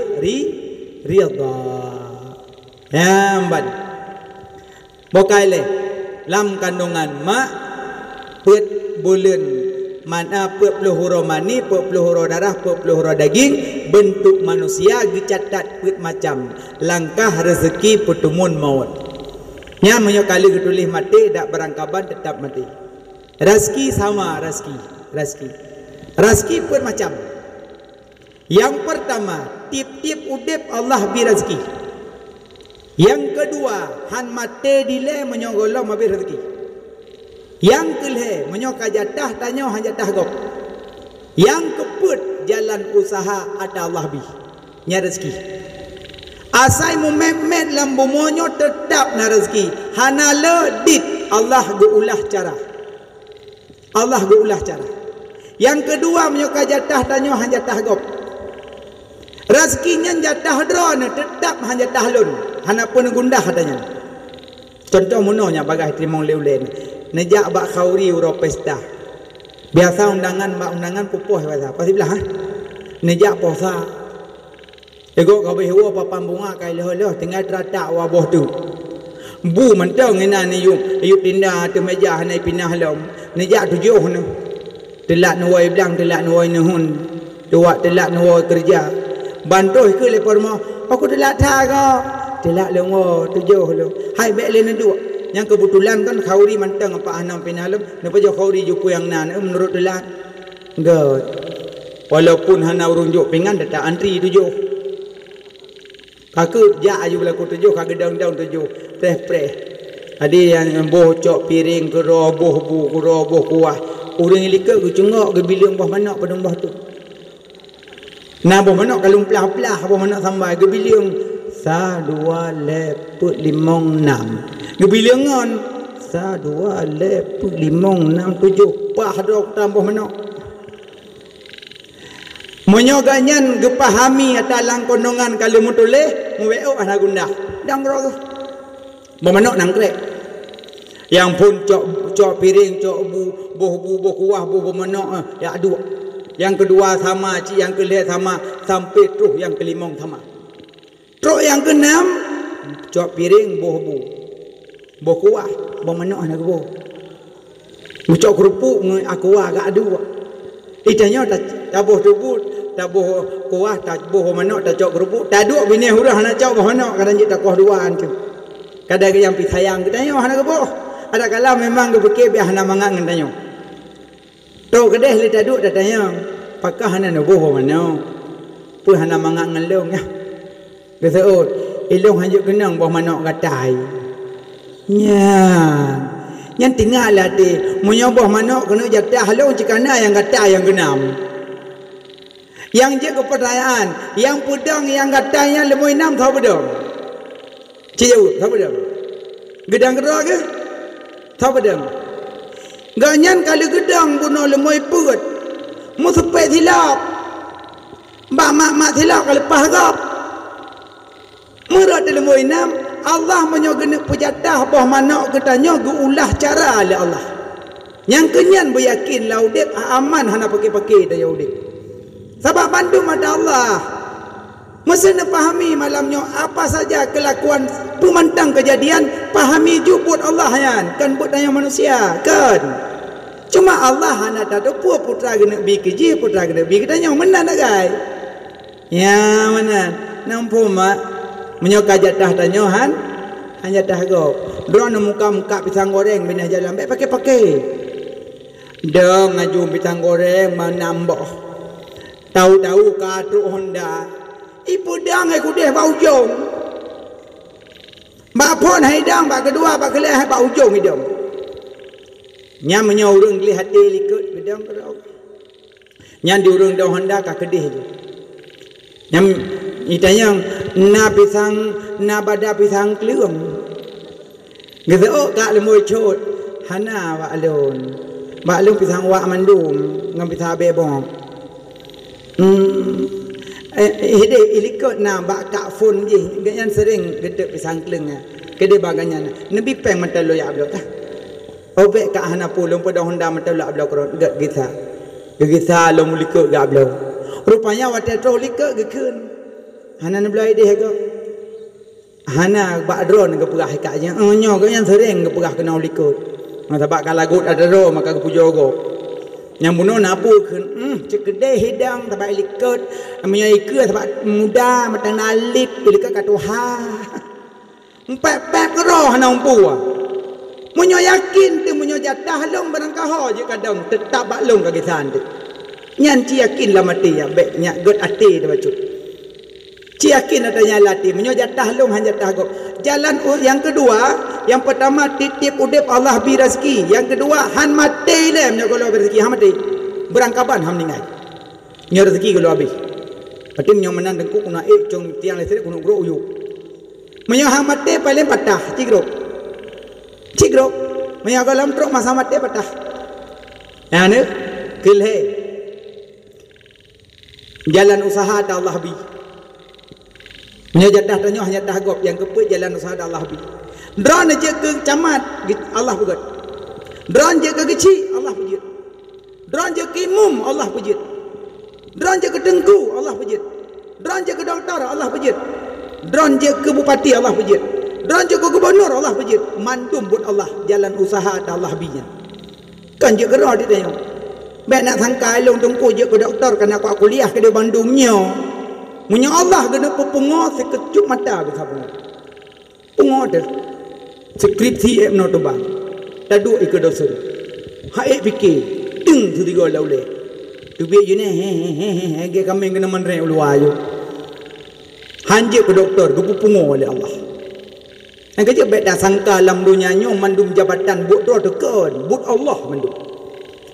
ridha. Yamban. Bokai le lam kandungan mak pet bulan mana pet peluhuro mani, pet peluhuro darah, pet peluhuro daging, bentuk manusia dicatat pet macam langkah rezeki pertemuan maut. Nya menyo kali ketulih mati dak berangkaban tetap mati. Rezeki sama rezeki pet macam. Yang pertama, tip-tip udip Allah bi rezeki. Yang kedua, han mate dile menyogolong mabi rezeki. Yang kelih menyoka jatah tanya han jatah gop. Yang keput jalan usaha ada Allah bi. Nya rezeki. Asai mu memet lambu monyo tetap na rezeki. Hanale dit Allah go ulah cara. Yang kedua menyoka jatah tanya han jatah gop. Rezekinya jatah drone tetap han jatah lun. Hana pun gundah katanya. Contoh munonya bagai trimong leulen. Nejak bak khauri Europesta. Biasa undangan pupuh bahasa. Pasti bilang Nejak posa. Ego kau behawa papan bunga kai leh tengah teratak wabah tu. Bu mentang ina ni yuk tinda tu meja hanai pinah lom. Nejak 7 nu. Telak nuai belang telak nuai nehun. Tuak telak nuai kerja. Bantuh ke lepas rumah. Aku telak tha ko. Telak lengo 7 lu. Hai bek le ndu. Yang kebetulan kan khauri mentang apa hanam pinah lom. Napa jo khauri juku yang nan menurut telak. Enggak. Walaupun hana urunjuk pingan tak antri 7. Kakak jak ayu berlaku 7, kakak daun-daun 7. Preh-preh. Ada yang boh cok piring ke roboh bu, ke roboh kuah. Orang yang likat ke cengok ke bilang boh manak pada boh tu. Nah boh manak kalau pelah-pelah boh manak sampai ke bilang 1, 2, 4, 5, 6. Ke bilangan 1, 2, 4, 5, 6, 7. Pah dok tambah manak. Menyoganyan gepahami atalang konongan kalau mutuleh muweo ana gundah dang ro memanok nang krek yang pun cok piring cok bu kuah bu memanok ya dua yang kedua sama ci yang kelih sama sampai terus yang kelimong sama terus yang keenam cok piring bu kuah bu memanok ana bu cok kerupuk aku agak dua itanya tak boh tubuh tak boh kuah tak boh manok tak cok kerupuk tak duk bini hurah nak cok boh manok kadang je tak kuah duaan tu kadang yang pi sayang katanya hana ke boh ada kala memang ke fikir biar hana mangang katanya tu kedeh le tak duk katanya pakah hana nak boh manok pu hana mangang ngelong ya kata oh ilong hanjuk kenang boh manok katai nya yang tinggal lah di menyobah manok kena jatah halong cikana yang kata yang genam yang je kepercayaan yang pedang yang katanya lemui 6 tahu pedang ciu tahu pedang gedang kedua ke tahu pedang ganyan kalau gedang bunuh lemui perut musepet hilap mak hilap kalau pahagap merat lemui 6 Allah menyogene pejatah bah manak katanya geulah cara oleh Allah. Yang kenyan beryakin laudip aman hana pakai-pakai dah yaudip. Sebab bantu mata Allah. Mesti nak fahami malamnya apa saja kelakuan pemantang kejadian fahami jubut Allah yan kan buat tanya manusia kan. Cuma Allah hana tahu putra kena bi keji putra kena bi katanya mana nak gai. Ya mana nampu mak menyokah jatah tanyohan hanya tahgo drone muka pisang goreng bina jalan baik pakai dong ngaju pisang goreng menambah tahu-tahu katruk Honda ibu dang aku deh bau ujung mbak pun haidang mbak kedua mbak kelih bau ujung hidung nya menyorong li hati likut gedang kerau nya diurung dong Honda ka kedih je nyam itanya na pisang na bada pisang kelung gitu oh kak lemoi cot hana wa alun pisang wa mandum ngam pisang bebong hide ilikot na ba kak fun je ganyan sering gede pisang kelung gede baganyan nabi peng mata lo ya blok ah obek kak hana pulung pada Honda mata lo blok ro gak gisa lo mulikot gak blok rupanya wate tro likot gekun hana nak belai dia ke hana bak drone ke perah ikatnya nyo ke yang sering ke perah kena likut sebab kalau gut ada ro maka ke pujogo yang bunuh napu keun cekedeh hidang sebab likut menyai ke sebab muda matang nalip dekat kat Tuhan empat ro hana umpu munyo yakin tu munyo jatah long barang kaho je kadang tetap bak long ke kisan tu nyan ci yakin lah mati ya bek nyak gut ati dah bacut ci yakin adanya latih menyojatah long hanya tahgok jalan yang kedua yang pertama titip udip Allah bi rezeki yang kedua han mati le menyogolo rezeki han mati berangkapan ham ningai nyo rezeki kalau habis pati menyo menan dengku kuna cung tiang listrik kuno gro uyu menyo han mati paling patah cigro menyo galam truk masa mati patah ya ne kilhe jalan usaha ta Allah bi menyajadah tanya hanya tahgop yang keput jalan usaha Allah bi drone je ke camat Allah pugat drone je ke kecil Allah pujit drone je ke imum Allah pujit drone je ke tengku Allah pujit drone Dron je ke doktor Allah pejit. Dron je ke bupati Allah pejit. Dron je ke gubernur Allah pejit. Mandum buat Allah jalan usaha Allah binya. Kan je gerah dia tanya. Baik nak sangka long tungku je ke doktor kena aku kuliah ke di Bandungnya. Munya Allah kena pepengor sekecup mata bisa pengor. Pengor dah. Skripsi no to bang. Tadu ikut dosa. Hai fikir. Ting tu tiga laule. Tu biar je ni he kami kena menrek ulu ayu. Hanje ke doktor ke pepengor oleh Allah. Yang kerja baik dah sangka dalam dunia nyo mandum jabatan buat doa tekan buat Allah mandum.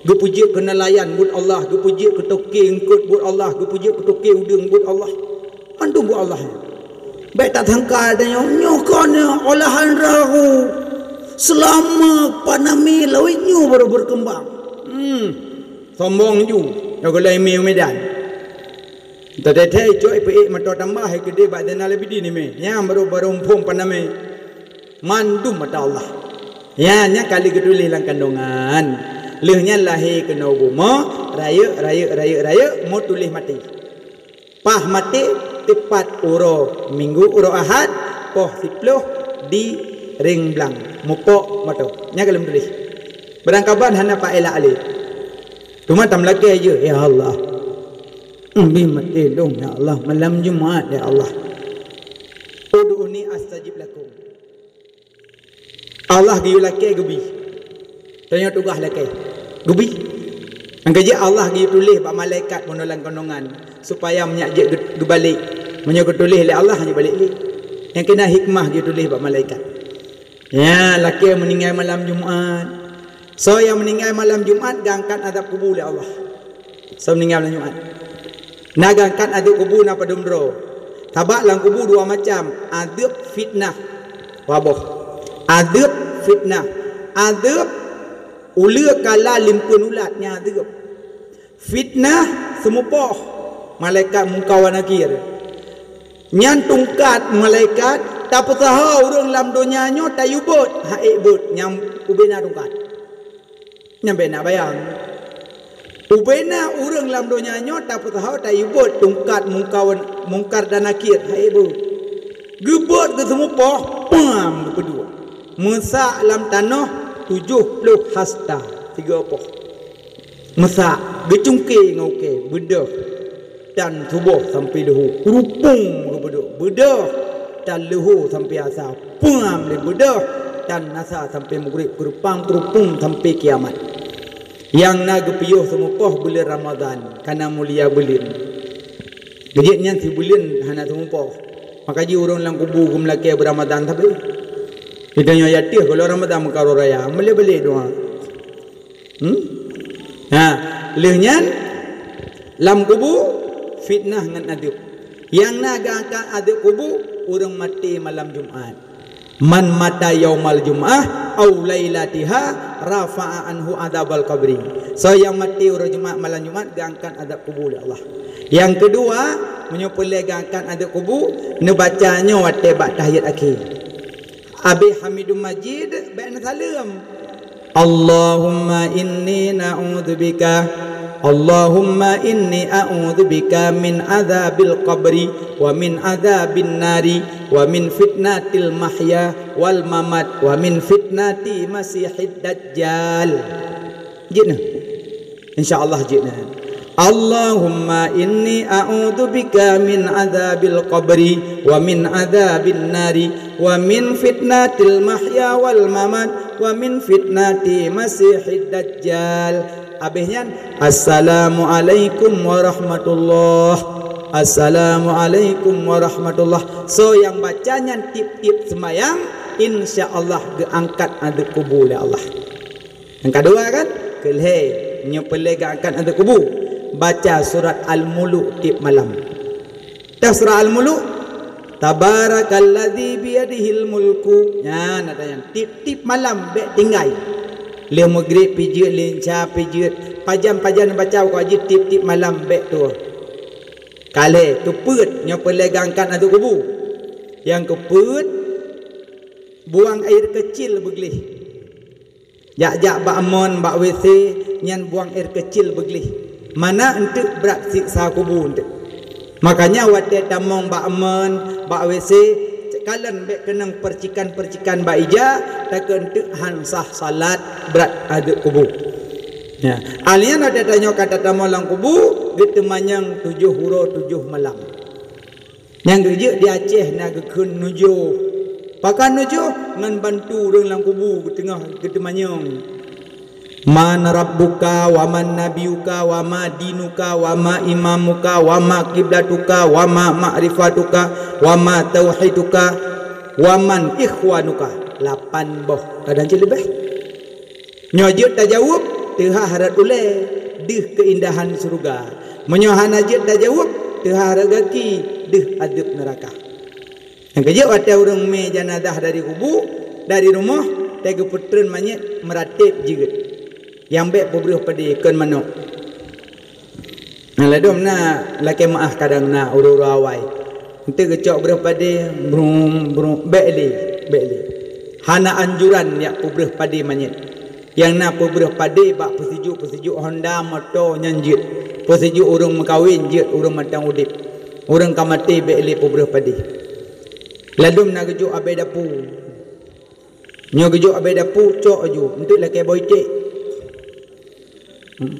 Gue puji ke nelayan buat Allah, gue puji ke toke ingkut buat Allah, gue puji ke toke udang buat Allah. Mandum buat Allah. Baik tak sangka ada nyo kan olahan rahu selama panami lawinyo baru berkembang. Sombong ju, yo golai Medan. Tadai joy pe mato tambah ke de badan lebih di ni me. Ya baru umpung panami. Mandum mata Allah. Ya nya kali gedulih lang kandungan. Lehnya lahir kena rumah, raya mau tulis mati. Pah mati tepat uro minggu uro ahad, poh 10 di ring blang. Mupok mato. Nya kalau tulis. Berangkaban hana Pak Ela Ali. Cuma tam lagi aja ya Allah. Bi mati dong ya Allah malam Jumaat ya Allah. Ud'uni astajib lakum. Allah giu laki gubi. Tanya tugas laki. Gubi. Angkaji Allah giu tulis pak malaikat menolong konongan supaya menyajak balik. Menyok tulis oleh Allah hanya balik ni. Yang kena hikmah giu tulis pak malaikat. Ya, laki yang meninggal malam Jumaat. So yang meninggal malam Jumaat gangkat adab kubur oleh Allah. So meninggal malam Jumaat. Nak gangkat adab kubur napa domdro. Tabak lang kubur dua macam, adab fitnah. Waboh. Adab fitnah. Adab ula kala limpun ulatnya adab. Fitnah semupoh malaikat mungkawan akhir. Nyan tungkat malaikat tak tahu orang dalam dunia nyo tayubut haik but nyam ubena tungkat. Nyam bena bayang. Ubena orang dalam dunia nyo tak tahu tayubut tungkat mungkawan mungkar dan akhir haik but. Gebut ke semupoh pam kedua. Mesak dalam tanah 70 hasta 3 poh. Mesak gecungke ngauke bedah dan tubuh sampai lehu kerupung ke bedah dan lehu sampai asar pam le bedah dan nasa sampai maghrib kerupung sampai kiamat. Yang nak gepiyuh semua poh bulan Ramadan karena mulia bulan. Jadi si bulan hana semua poh. Maka ji orang lang kubu gum laki beramadan tapi kita nyo yatih kalau Ramadan mengkaro raya boleh doa. Ha, lehnya lam kubu fitnah dengan adab. Yang nak angkat adab kubu orang mati malam Jumaat. Man mata yaumal Jumaah au lailatiha rafa'a anhu adabal qabri. So yang mati orang Jumaat malam Jumaat gangkat adab kubu oleh Allah. Yang kedua menyupulai gangkat adab kubu nebacanya wate bak tahiyat akhir. Abi Hamidum Majid ba'na salam. Allahumma inni na'udzubika Allahumma inni a'udzubika min adzabil qabri wa min adzabin nari wa min fitnatil mahya wal mamat wa min fitnati masihid dajjal. Jina. Insyaallah jina. Allahumma inni a'udzubika min adzabil qabri wa min adzabin nari wa min fitnatil mahya wal mamat wa min fitnati masihid dajjal. Habisnya assalamualaikum warahmatullah. Assalamualaikum warahmatullah. So yang bacanya tip-tip semayang insyaallah diangkat ada kubur oleh Allah. Yang kedua kan kelhe nyepele angkat ada kubur. Baca surat Al-Muluk tip malam. Dah surah Al-Muluk tabarakalladzi biyadihil mulku. Ya nadanya tip-tip malam bek tinggai. Le maghrib pijit lenca pijit pajam-pajam baca ko aji tip-tip malam bek tu. Kale keput nya pelegangkan atu kubu. Yang keput buang air kecil beglih. Jak-jak bak amon bak WC nyan buang air kecil beglih. Mana untuk berat siksa kubur untuk. Makanya wate tamong bak amen bak WC kalen bek kenang percikan-percikan bak ija tak kentuk hansah salat berat ada kubur. Ya, alien ada tanya kata tamu lang kubu gitu manyang 7 huro 7 malam. Yang kerja di Aceh nak gekun nuju. Pakan nuju ngan bantu orang lang kubu tengah gitu manyang. Man rabbuka wa man nabiyuka wa ma dinuka wa ma imamuka wa ma kiblatuka wa ma ma'rifatuka wa ma tauhiduka wa man ikhwanuka. 8 boh kadang lebih. Nyojut tak jawab Tuhan harap ulai dih keindahan surga. Menyohan aja tak jawab Tuhan harap gaki dih adab neraka. Yang kerja ada orang me jenazah dari kubu dari rumah tega putren manyet meratip juga. Yang baik pebrih pada ikan manok. Nah ladom na laki maah kadang na uru-uru awai. Nanti kecok berih pada brum bekli. Hana anjuran ya pebrih pada manyet. Yang nak pebrih padi bak persejuk Honda motor nyanjit persejuk urang makawin jit urang matang udip urang kamati beli pebrih padi ladum nak gejuk abai dapu nyo gejuk abai dapu cok aju untuk laki boitik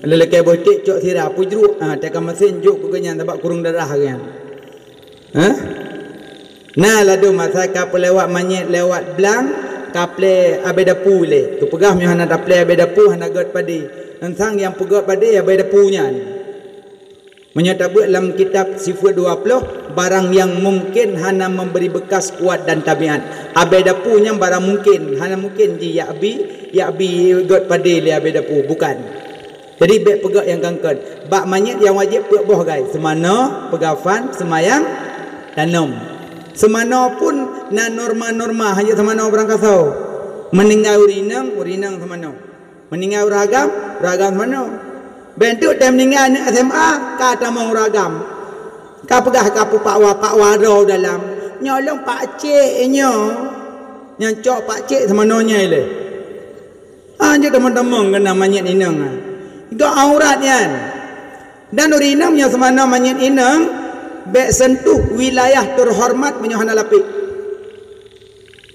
laki boitik cok sirah pujruk tak mesin juk kegenyan sebab kurung darah kan nah ladum masa kap lewat manyet lewat belang kaple abai dapu le tu pegah mi hana daple abai dapu hana got padi tentang yang pegot padi abai dapunya menyata buat dalam kitab sifat 20 barang yang mungkin hana memberi bekas kuat dan tabiat abai dapunya barang mungkin hana mungkin ji ya abi got padi le abai dapu bukan jadi bek pegot yang kangkon bak manyet yang wajib pek boh guys semana pegafan semayang tanam semana pun na norma-norma hanya semana orang kasau meninggal urinang semana meninggal ragam semana bentuk time meninggal ni SMA kata mau ragam ka pegah ka pak waro dalam nyolong pak cik nyo nyocok pak cik semananya ile je teman-teman kena manyet inang itu aurat kan dan urinang yang semana manyet inang bek sentuh wilayah terhormat menyohana lapik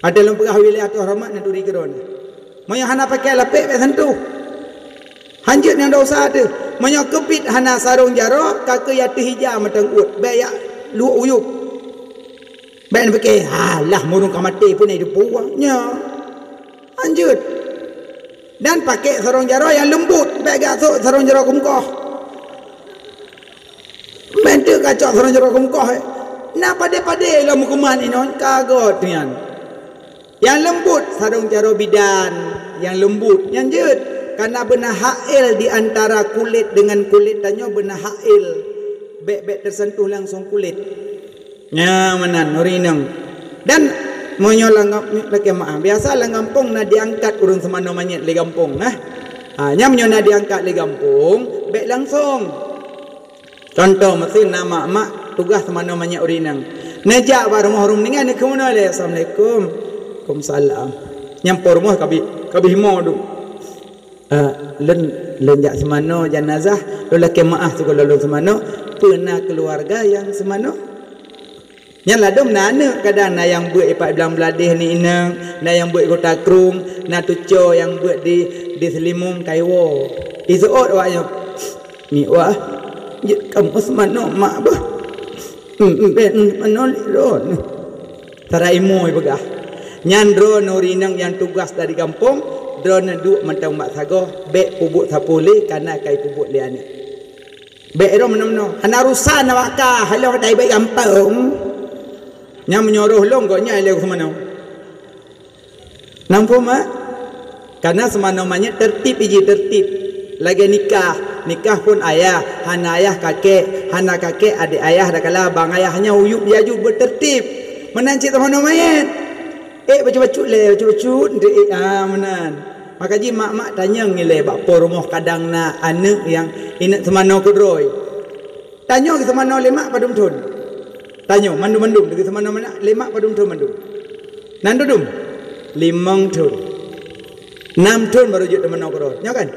ada dalam pegah wilayah terhormat nak turi keron menyohana pakai lapik bek sentuh hanjut yang dosa ada menyokepit hana sarung jaro kaka yatu hijau matang ut bek ya luak uyup bek nak pakai alah murung kamati pun hidup buahnya hanjut dan pakai sarung jaro yang lembut bek gasuk sarung jaro kumkoh bentuk kacau sarung jaro kumkoh nak pada-pada lah mukuman ini kagot nian yang lembut sarung jaro bidan yang lembut yang jut karena benar hail di antara kulit dengan kulit tanya benar hail bek tersentuh langsung kulit nya menan urinang dan menyolang laki maaf biasa lang kampung na diangkat urang semana manyet le kampung nya menyona diangkat le kampung bek langsung contoh mesin nama mak tugas semana banyak urinang najak ba rumah ningan ni kemana le assalamualaikum waalaikumsalam nyampur rumah kabi himo du len jak semana jenazah lelaki maaf tu kalau semana pernah keluarga yang semana yang ladum nana kadang na yang buat ipak belang beladih ni inang na yang buat kota krung na tuco yang buat di selimum kaiwo isuot waknya ni wah kamu semano mak bah menolak ron taraimu begah nyan drone urinang yang tugas dari kampung drone duk mentang mak sago bek pubuk sapule karena kai pubuk liane bek ro menomno ana rusan awaka halau dai baik kampung nyam menyuruh long kok nyai le semano nampu mak karena semano manya tertib iji tertib lagi nikah pun ayah hana ayah kakek hana kakek adik ayah dah kala bang ayahnya uyup diaju bertertib menancik teman mayat baca-baca le baca-baca menan maka ji mak tanya ngile bak por rumah kadang na anak yang inak semano kedroi tanya ke semano lemak padum tun tanya mandum ke semano mana lemak padum tun mandum nandudum 5 tun 6 tun baru jut teman kedroi nya kan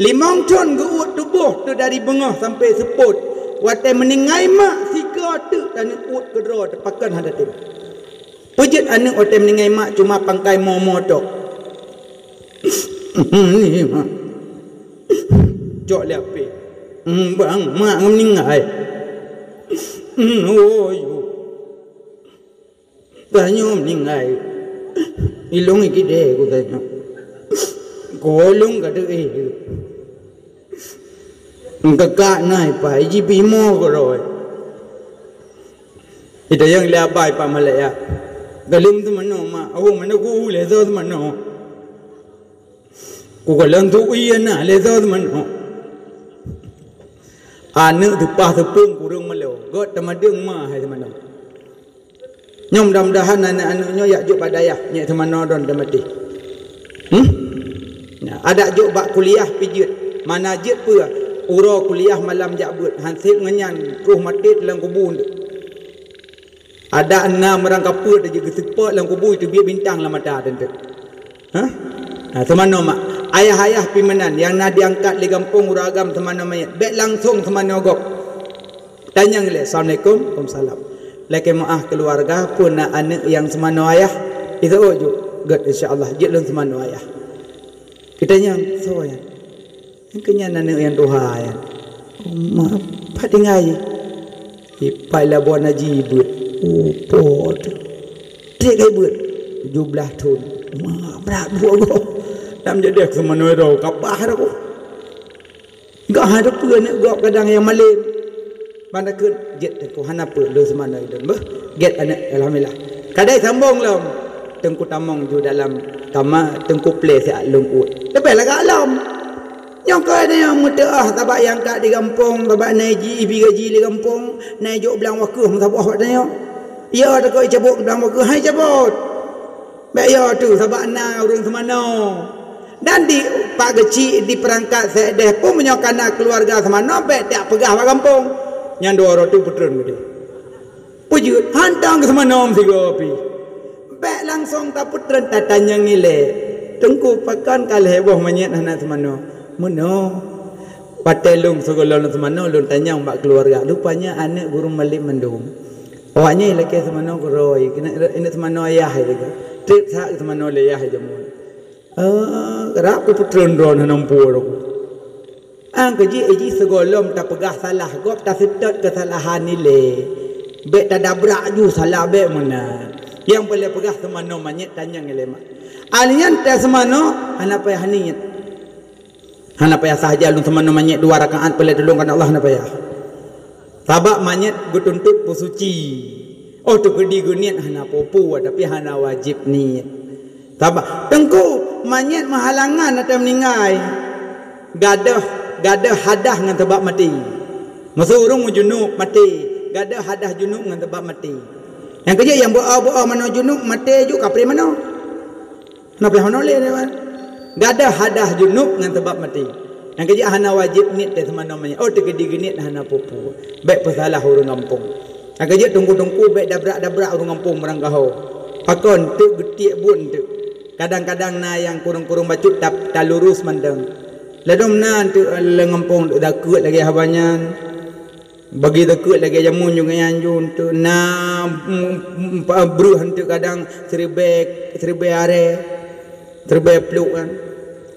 5 ton geut tubuh tu dari bengah sampai seput Watai meningai mak tiga tu tani ut kedro tepakan hadatin. Pujut anak watai meningai mak cuma pangkai momo tok. Ni mak. Jok liap pe. Bang mak meningai. Oh yo. Banyo meningai. Ilung iki deh ku tanya. Golong kada Kakak naik pa iji pimo ko roy. Ito yang labay pa malaya. Galim tu mano ma. Awang mano ko lezo tu mano. Ko galang tu iyan na lezo tu mano. Anu tu pa tu pung kurung malo. God tamadeng ma hai tu mano. Nyom dam-dahan anak nyo yak juk padayah nyek tu mano don damati. Ada juk bak kuliah pijut. Mana jit pua. Uro kuliah malam jabut hansip ngenyan ruh matit dalam kubur tu. Ada 6 orang kapur dia gesepot dalam kubur tu biar bintang dalam mata tentu. Semano mak ayah-ayah pimenan yang nak diangkat di kampung uragam semano mayat baik langsung semano gok. Tanya ngele assalamualaikum waalaikumsalam. Laki maah keluarga pun nak anak yang semano ayah itu ojo god insyaallah jilun semano ayah. Kita yang so ya. Kenya nana yang doha ya. Mak padingai. Ipai la bon haji but. Pot. Tek ai but 17 tahun. Mak berat buat go. Nam jadi semano ro kapah ro. Gak ada pun nak gok kadang yang malim. Mana ke jet ko hana pe lo semano itu. Bah, get anak alhamdulillah. Kadai sambung lom. Tengku tamong ju dalam tama tengku play sak lungkut. Lebih lah alam. Yang kau ada yang mudah tabak yang kat di kampung, tabak naik ibi gaji di kampung, naik jok belang wakuh tabak awak tanya. Ya ada kau cabut belang wakuh, hai cabut. Baik ya tu tabak na urang semano. Dan di pak kecil di perangkat sedeh pun menyokana keluarga semano baik tak pegah wak kampung. Yang dua orang tu putern gede. Pujut hantang ke semano mesti kopi. Baik langsung tak putern tak tanya ngile. Tengku pakan kal heboh manyet anak semano. Mono patelung segolong semano lun tanya mbak keluarga rupanya anak guru malim mendung awaknya laki semano koroi kena ini semano ayah itu trip sak semano ayah jamun kerap ku putron ron nampur ang keji eji segolong tak pegah salah gop tak setot kesalahan nilai bet tak dabrak ju salah bet mana yang boleh pegah semano manyet tanya ngelemak alian tak semano anak payah niat hana payah sahaja lun teman manyet 2 rakaat boleh tolongkan Allah na payah. Sabak manyet gutuntut pusuci. Oh tu gedi guniat hana popu tapi hana wajib niat. Sabak tengku manyet mahalangan atau meningai. Gadah hadah ngan tebak mati. Masurung junub mati. Gadah hadah junub ngan tebak mati. Yang kerja yang boa mano junub mati juga kapri mano. Napa hana le dewan. Gada hadah junub ngan sebab mati. Yang kerja hana wajib niat dan semana namanya. Oh tegedi genit hana pupu. Baik pesalah urang kampung. Yang kerja tunggu-tunggu baik dabrak urang kampung merangkahau. Pakon tu getik bun tu. Kadang-kadang na yang kurung-kurung bacut tak lurus mandang. Ladom na tu lengampung tu dah kuat lagi habanyan. Bagi dekut lagi jamun juga yang jun tu na bruh tu kadang seribe are. Terbaik peluk kan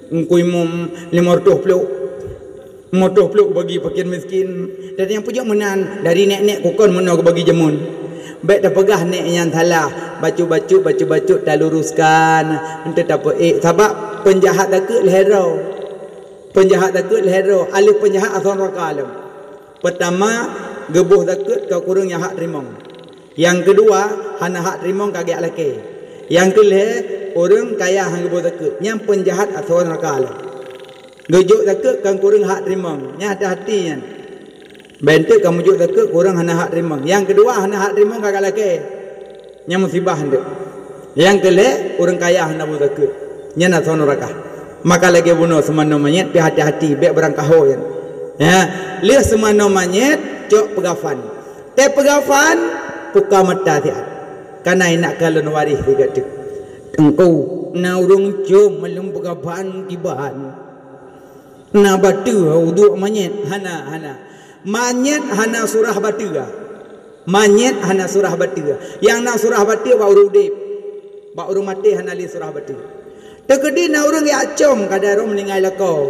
ngkui mum 500 peluk bagi fakir miskin dan yang pujuk menan dari nek-nek kokon mena bagi jamun baik dah pegah nek yang salah bacu tak luruskan ente tak sebab penjahat takut lehero alif penjahat asan rakalam pertama gebuh takut kau kurang yang hak rimong yang kedua hana hak rimong kagak laki yang kelih orang kaya hang gebuh takut yang penjahat asan rakalam gejuk takut kan kurang hak rimong nya hati-hati kan bentuk kamu juk takut kurang hana hak rimong yang kedua hana hak rimong kagak laki nya musibah hendak yang kelih orang kaya hana gebuh takut nya asan rakah maka lagi bunuh semano manyet pi hati-hati baik berangkaho kan ya lihat semano manyet cok pegafan pegafan puka mata tiat karena nak kalon waris juga tu engkau na urung jom melum pegafan kibahan na batu uduk manyet hana Manyet hana surah batiga. Manyet hana surah batiga. Yang nak surah batiga ba urang udip. Ba urang mati hana li surah batiga. Tekedi na urang ya acom kadang urang meninggal lakau.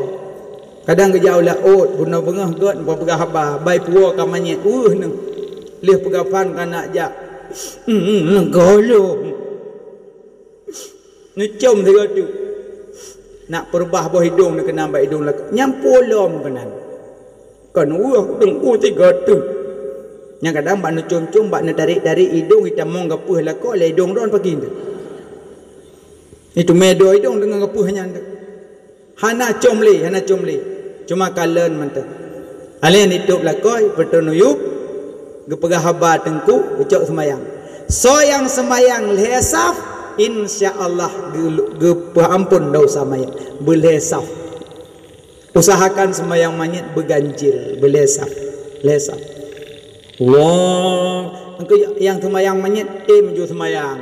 Kadang gejau laut guna bengah got pegah haba bai puo ka manyet ne. Lih pegafan kana jak. Golong. Ngecom dia tu. Nak perbah bawah hidung nak kena ambil hidung lakau. Nyampolom kanan. Kan tengku tiga tu. Yang kadang bak nak cum-cum, bak nak tarik-tarik hidung, kita mong gapuh lakau, le hidung don pergi tu. Itu medo hidung dengan gapuh hanya tu. Hana cum le. Cuma kalen mantap. Alien hidup lakau, bertonuyup, gepegah haba tengku, ucap semayang. So yang semayang lehsaf, insya-Allah ampun dosa mayat. Belesaf. Usahakan semayang manyet berganjil, belesaf. Lesaf. Wah, engkau yang semayang manyet menuju semayang.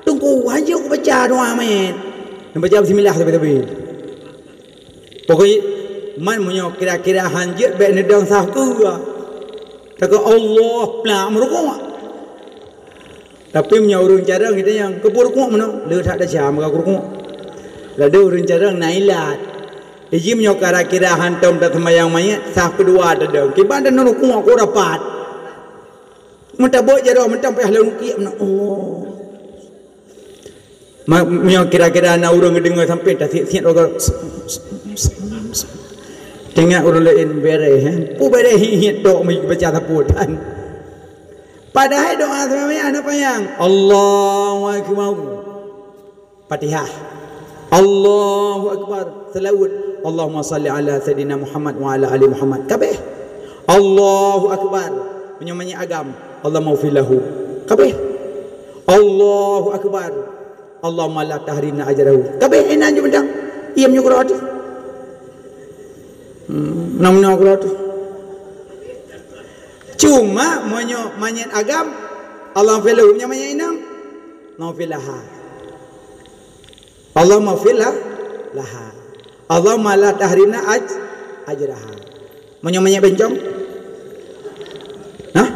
Tunggu aja aku baca doa mayet. Dan baca bismillah tapi. Pokoknya man munyo kira-kira hanjit baik nedang sah ke. Tak Allah pelak merukuk. Tapi menyaurun cara kita yang kepurukuk mana? Dia tak ada jam kau kurukuk. Lalu urun cara nailat. Iji menyokara kira hantam tak semayang mayat sah kedua ada. Kiban dan nurukuk aku dapat. Mentah buat jaro mentah payah lelaki mana? Oh. Menyokira-kira anak urang dengar sampai tak siap orang. Tengok urang lain bere. Pu bere hit dok baca taputan. Padahal doa semayang apa yang Allahu Akbar Fatihah Allahu Akbar selawat Allahumma salli ala Sayyidina Muhammad wa ala ali Muhammad kabeh Allahu Akbar menyemanyi agam Allah maghfir lahu kabeh Allahu Akbar Allahumma la tahrimna ajrahu kabeh enak je bendang ia menyukur tu namanya Quran tu cuma monyo manyet agam Allah filahu nya manyet inang naufilaha Allah mafilah laha Allah malah tahrina ajraha monyo manyet bencong nah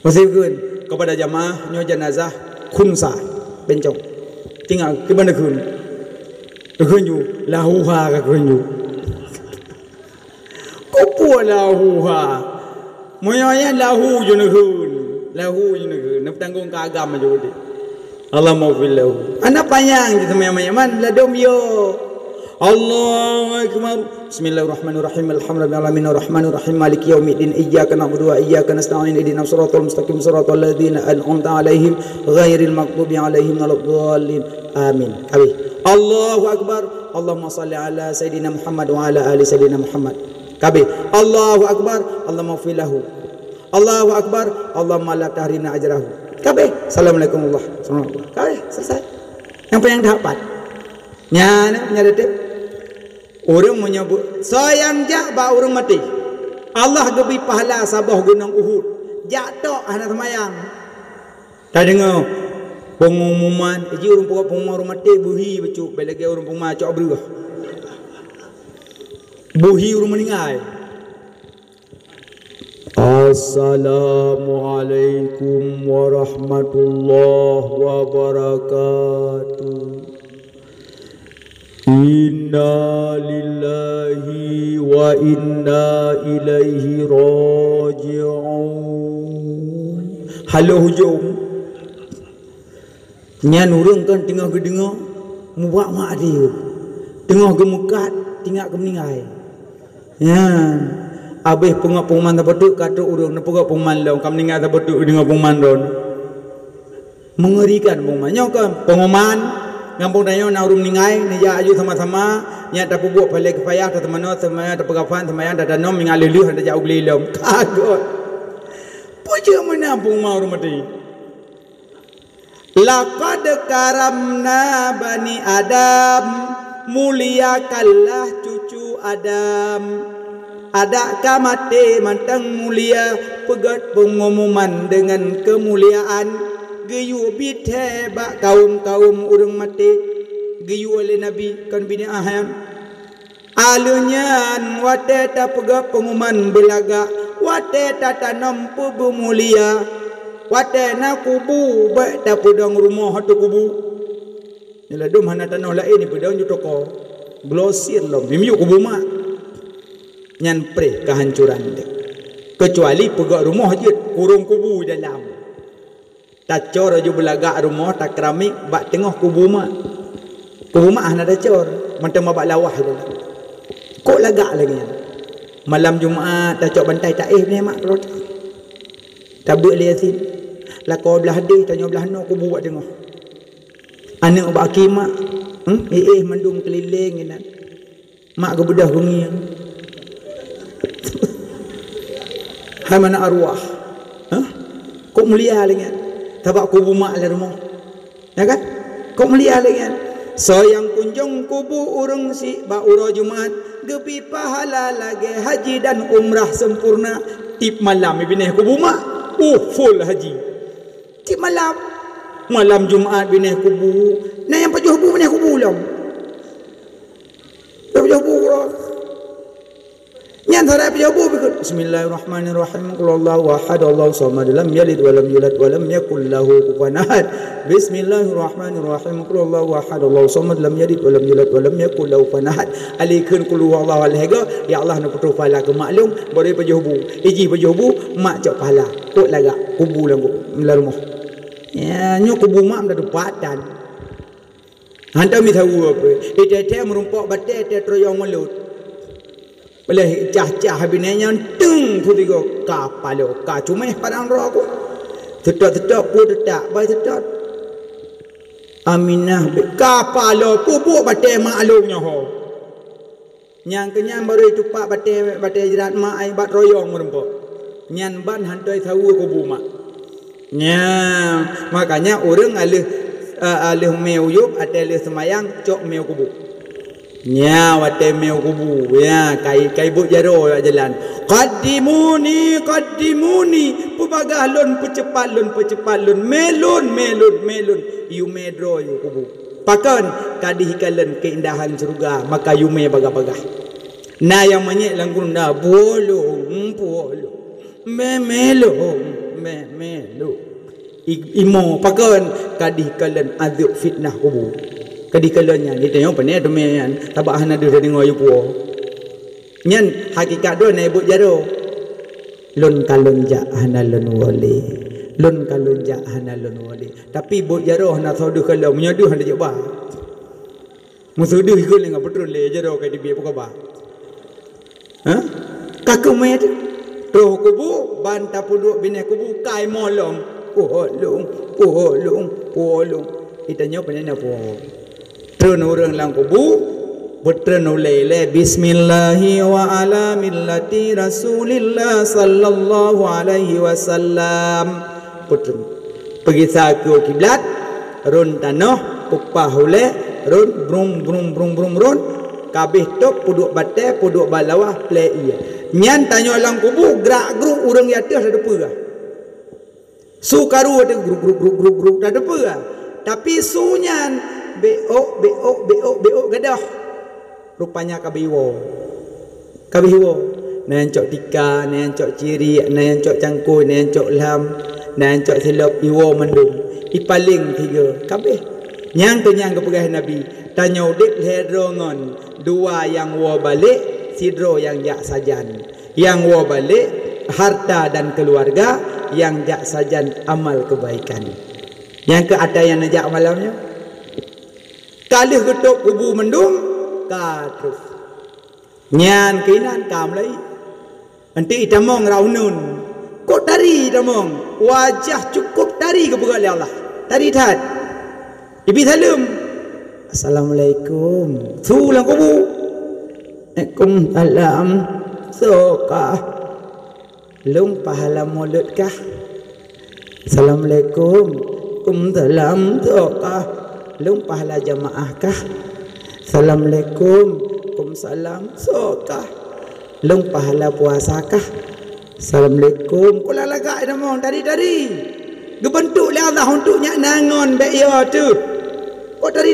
masihun kepada jamaah nyo jenazah khunsa bencong tinggal ke mana kun kunju lahuha ka kunju kopo lahuha moyonya lahu junahun nak tanggung ke agama je Allah maghfirlahu anak panjang je semayang man ladom yo Allahu Akbar Bismillahirrahmanirrahim Alhamdulillahirabbil arrahmanirrahim maliki yaumiddin iyyaka na'budu wa iyyaka nasta'in ihdinas siratal mustaqim siratal ladzina an'amta 'alaihim ghairil maghdubi 'alaihim waladdallin amin kabeh Allahu Akbar Allahumma shalli ala Sayyidina Muhammad wa ala ali Sayyidina Muhammad kabeh Allahu Akbar Allah maghfir lahu Allahu Akbar Allahumma la tahrina ajrahu kabeh Assalamualaikum warahmatullahi kabeh selesai yang penting dapat nyana nyadetep orang menyebut sayang jak ba orang mati Allah gebi pahala sabah gunung Uhud jatuh anak semayang tak dengar pengumuman iji orang pengumuman orang mati buhi becuk belagi orang pengumuman cok berah buhi orang meninggal Assalamualaikum warahmatullahi wabarakatuh Inna lillahi wa inna ilaihi raji'un halo hujung nyan urang kan tengah kedengar muak mak dia tengah gemekat tinggal ke meninggal ya habis pengumuman terbetuk kata urang nak pegak pengumuman lawan kam meninggal terbetuk dengan pengumuman don mengerikan pengumumannya kan pengumuman ngampung dayo na urang meninggal ni ya aju sama-sama nya tak buat balik payah ke teman semaya tak pegafan semaya tak danom mengalir leuh ada jauh belilom kagot puja menampung mau urang mati laqad karamna bani adam muliakanlah cucu Adam ada kamate mantang mulia pegat pengumuman dengan kemuliaan geyu bithe ba kaum-kaum urang mati geyu oleh nabi kan bini aham Alunyan wate ta pega pengumuman belaga wate ta tanam pubu mulia wate na kubu ba ta pudang rumah tu kubu ila dum hana tanah lain ni pudang ju toko glosir lo mimiu kubu mak nyan pre kehancuran dia kecuali pega rumah je kurung kubu dalam ta cor ju belaga rumah ta keramik bak tengah kubu mak hana da cor macam bak lawah dalam kok lagak lagi ya. Malam Jumaat dah cok bantai taif ni mak perut. Tabik liasin. Lako belah hadis tanya belah no aku buat tengok. Anak bak akimak. Mendung keliling ni. Mak ke bedah bunyi. Hai mana arwah. Kok mulia lagi. Tabak kubu mak lah rumah. Ya kan? Kok mulia lagi. So yang kunjung kubu urung si ba uro Jumaat gepi pahala lagi haji dan umrah sempurna tip malam bineh kubu mak full haji tip malam Jumaat bineh kubu nah yang pajuh kubu bineh kubu lam pajuh kubu nyan thara pajuh kubu bismillahirrahmanirrahim qul huwallahu ahad allahu samad lam yalid wa lam yulad wa lam yakul lahu kufuwan ahad bismillahirrahmanirrahim qul huwallahu ahad allahu samad lam yalid wa lam yulad wa lam yakul lahu kufuwan ahad alikun qul huwallahu alhaga ya Allah nak putus pahala ke maklum boleh pajuh kubu iji pajuh kubu mak cok pahala kok lagak kubu lang rumah ya nyo kubu mak dah dapatan hantar mi tahu apa ite merumpok batai te troyong melut boleh cah-cah binenya tung putigo kapalo ka cuma padang ro aku tetok pu tetak bai tetok Aminah kapalo pupuk batai maklumnya ho nyang kenyang baru itu pak batai jerat mak ai bat royong merumpok nyan ban hantoi tahu kubu mak nya makanya orang alih meuyup atau alih semayang cok meu kubu nya wate meu kubu ya kai bu jaro jalan qaddimuni pebagah lun pecepat lun melun you medro you kubu pakan kadih kalen keindahan surga maka you me bagah-bagah na yang menyek langgun na bolong melo imo pakan kadih kalen azab fitnah kubu kadih kalennya ni tengok pane demen tabah hana dia dengo yu puo nyan hakikat do na ibu jaro lun kalun ja hana lun wali tapi ibu jaro hana saudu kalau menyadu hana jaba musudu ikut lenga betul le jaro kai dibi apa ba kakumet roh kubu banta puduk bine kubu kai molong polong itanya panena po tren orang lang kubu betren ulele bismillahi wa ala millati rasulillah sallallahu alaihi wasallam putun pergi saku kiblat run tanah upah ule run brum run kabeh tok puduk batai puduk balawah play iya nyan tanya lang kubu gerak grup urang yatis ada apa sukaru ada grup ada apa tapi sunyan beok gadah rupanya kabiwo nan cok tika nan cok ciri nan cok cangkui nan cok lam nan cok silap iwo mendung ipaling tiga kabeh nyang kenyang kepegah nabi tanya udip hedrongon dua yang wa balik sidro yang jak sajan yang wa balik harta dan keluarga yang jak sajan amal kebaikan yang ke ada yang najak malamnya kalih getuk kubu mendung ka terus nyan kinan kam lai nanti itamong raunun kok tari itamong wajah cukup tari ke begal Allah tari tat ibi salam assalamualaikum sulang kubu Waalaikumsalam sokah lung pahala mulut kah assalamualaikum kumsalam sokah lung pahala jamaah kah assalamualaikum kumsalam sokah lung pahala puasa kah assalamualaikum kula lagak namong tadi gebentuk le Allah untuk nyak nangon be ya tu kok tadi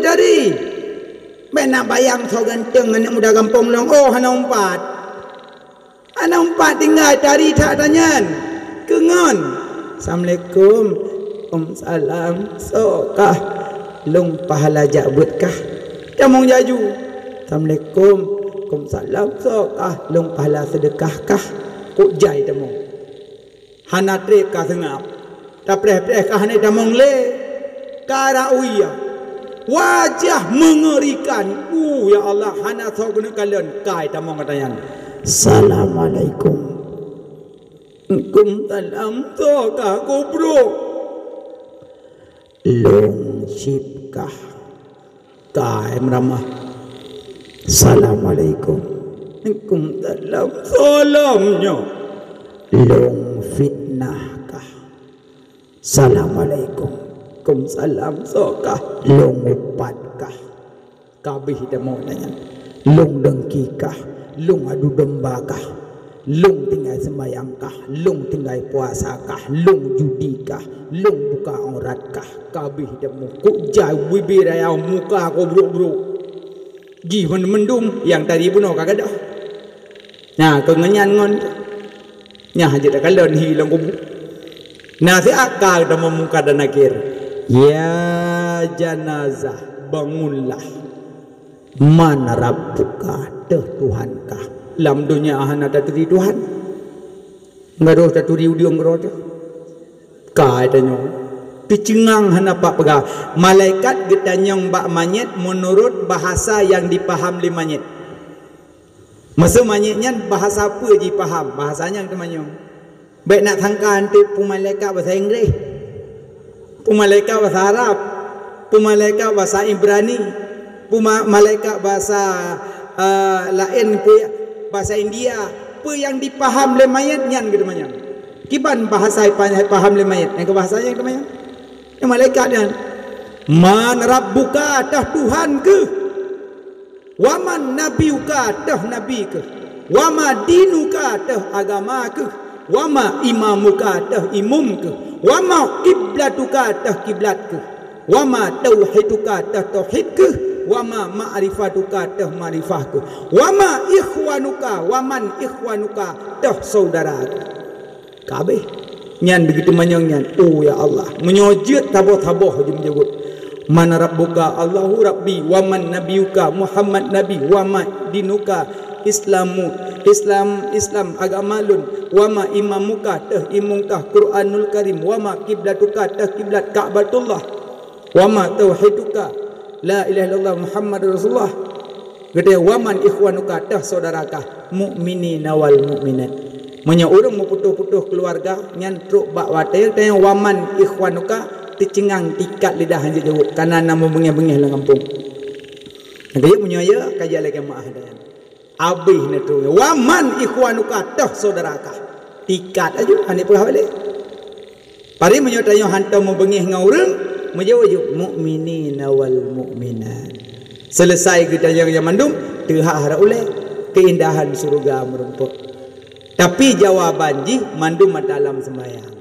nak bayang so ganteng anak muda kampung long. Oh anak empat. Anak empat tinggal cari tak tanyan. Kengon. Assalamualaikum. Salam. Sokah. Long pahala jabutkah? Jamong jaju. Assalamualaikum. Salam. Sokah. Long pahala sedekahkah? Kok jai jamong. Hana trek kah sengap. Tak preh-preh kah ni jamong le. Kara uya. Wajah mengerikan. Ya Allah. Hana so guna kalian. Kai jamong katayan. Assalamualaikum. Salam. Sokah. Kubro. Long sipkah. Kai meramah. Assalamualaikum. Salam. Salamnya. Long fitnahkah. Assalamualaikum. Salam. Sokah. Long upatkah. Kabih dah mau tanya. Long dengkikah. Long adu dombakah. Long tinggal sembayangkah. Long tinggal puasakah. Long judikah. Long buka auratkah. Kabih dah mau. Kuk jauh bibiraya muka kau bro-bro. Gi mendum yang tadi pun kagak dah. Nah, kengenyan ngon. Nya haji dah kalon hilang kubu. Nah, si akal dah memuka dan akhir. Ya janazah, bangunlah. Mana rabbuka, dah Tuhankah? Lam dunia ahan ada teri Tuhan. Ngaroh tak turi udiong roda. Kai tanya. Picengang hana pak pegah. Malaikat getanyong bak manyet menurut bahasa yang dipaham li manyet. Masa manyetnya bahasa apa je faham? Bahasanya yang temanyong. Baik nak sangka nanti pumalaikat bahasa Inggeris. Pumalaikat bahasa Arab. Pumalaikat bahasa Ibrani. Pumalaikat bahasa lain bahasa India. Apa yang dipaham le mayat nyan gitu manyang. Kiban bahasa paham le mayat. Yang bahasanya gitu manyang. Yang malaikat dan man rabbuka dah Tuhan ke? Wa man nabiyuka dah nabi ke? Wa ma dinuka dah agama ke? Wa ma imamuka dah imam ke? Wa ma qiblatuka dah kiblat ke? Wa ma tauhiduka dah tauhid ke? Wa ma ma'rifatuka dah ma'rifah ke? Wa ma ikhwanuka wa man ikhwanuka dah saudara ke? Kabeh nyan begitu manyang nyan. Oh ya Allah, menyojud taboh-taboh je menyebut. Man rabbuka Allahu rabbi wa man nabiyuka Muhammad nabi wa ma dinuka Islam agama lun wa ma imamuka tah imungkah Quranul Karim wa ma kiblatuka tah kiblat Ka'batullah wa ma tauhiduka la ilaha illallah Muhammadur Rasulullah. Gede wa man ikhwanuka tah saudarakah mukminina wal mukminat. Manya orang mau putuh-putuh keluarga nyantruk bak watai tanya waman ikhwanuka ticingang tikat lidah hanja jauh karena nama bengih-bengih lang kampung. Nanti punya ya kaya lagi maah dayan. Abih na tu waman ikhwanuka tah saudarakah tikat aja hani pun hawale. Pari menyo tanya hantar mau bengih ngau urang menjawab je mukminina wal mukminat. Selesai kita yang mandum tehak harap oleh keindahan surga merumpuk. Tapi jawaban ji mandum dalam sembahyang.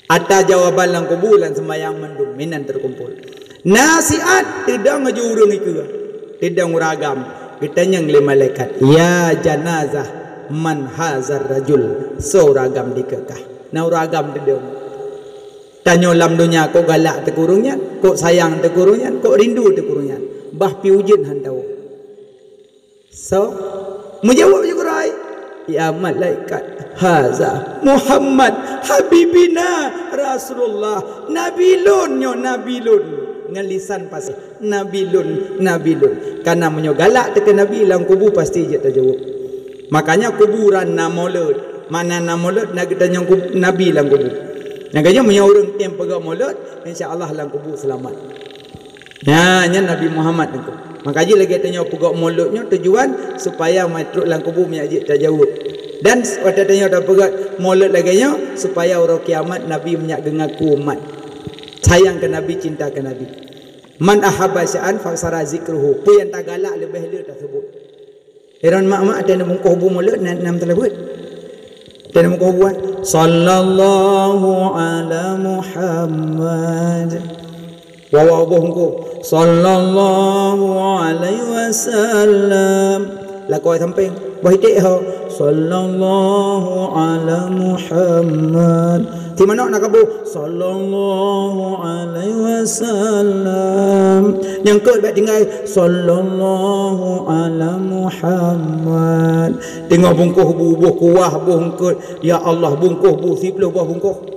Ada jawaban lang kubulan sembahyang mandum minan terkumpul. Nasihat tidak ngejurung itu. Tidak nguragam. Kita yang le malaikat. Ya janazah man hazar rajul. So ragam dikekah. Na uragam tidak. Tanya lam dunia kok galak tekurungnya, kok sayang tekurungnya, kok rindu tekurungnya. Bah piujin handau. So menjawab juga rai. Ya malaikat haza Muhammad habibina Rasulullah nabilun nyo nabilun dengan lisan pasti nabilun karena menyo galak tekan nabi lang kubu pasti je terjawab. Makanya kuburan namolud mana namolud nak kita nyong nabi lang kubu. Nakanya menyo urang tiang pegak molud insya-Allah lang kubu selamat. Nah nya Nabi Muhammad itu. Makanya lagi tanya pegak moludnya tujuan supaya matruk lang kubu menyajik tajawud. Dan waktu tanya dah pegak molud lagi nya supaya orang kiamat Nabi menyak gengaku umat. Sayang ke Nabi, cinta ke Nabi. Man ahabba sya'an faksara zikruhu. Pu yang tak galak lebih le tak sebut. Heran mak-mak ada nak muka hubu molud nam tersebut. Dan muka hubuan sallallahu ala Muhammad. Wawa bohongku sallallahu alaihi wasallam lakoi samping bahidik ho sallallahu ala Muhammad di mana nak kabu sallallahu alaihi wasallam yang ke baik tinggal sallallahu ala Muhammad tengok bungkuh bubuh kuah bungkuh ya Allah bungkuh bu 10 buah bungkuh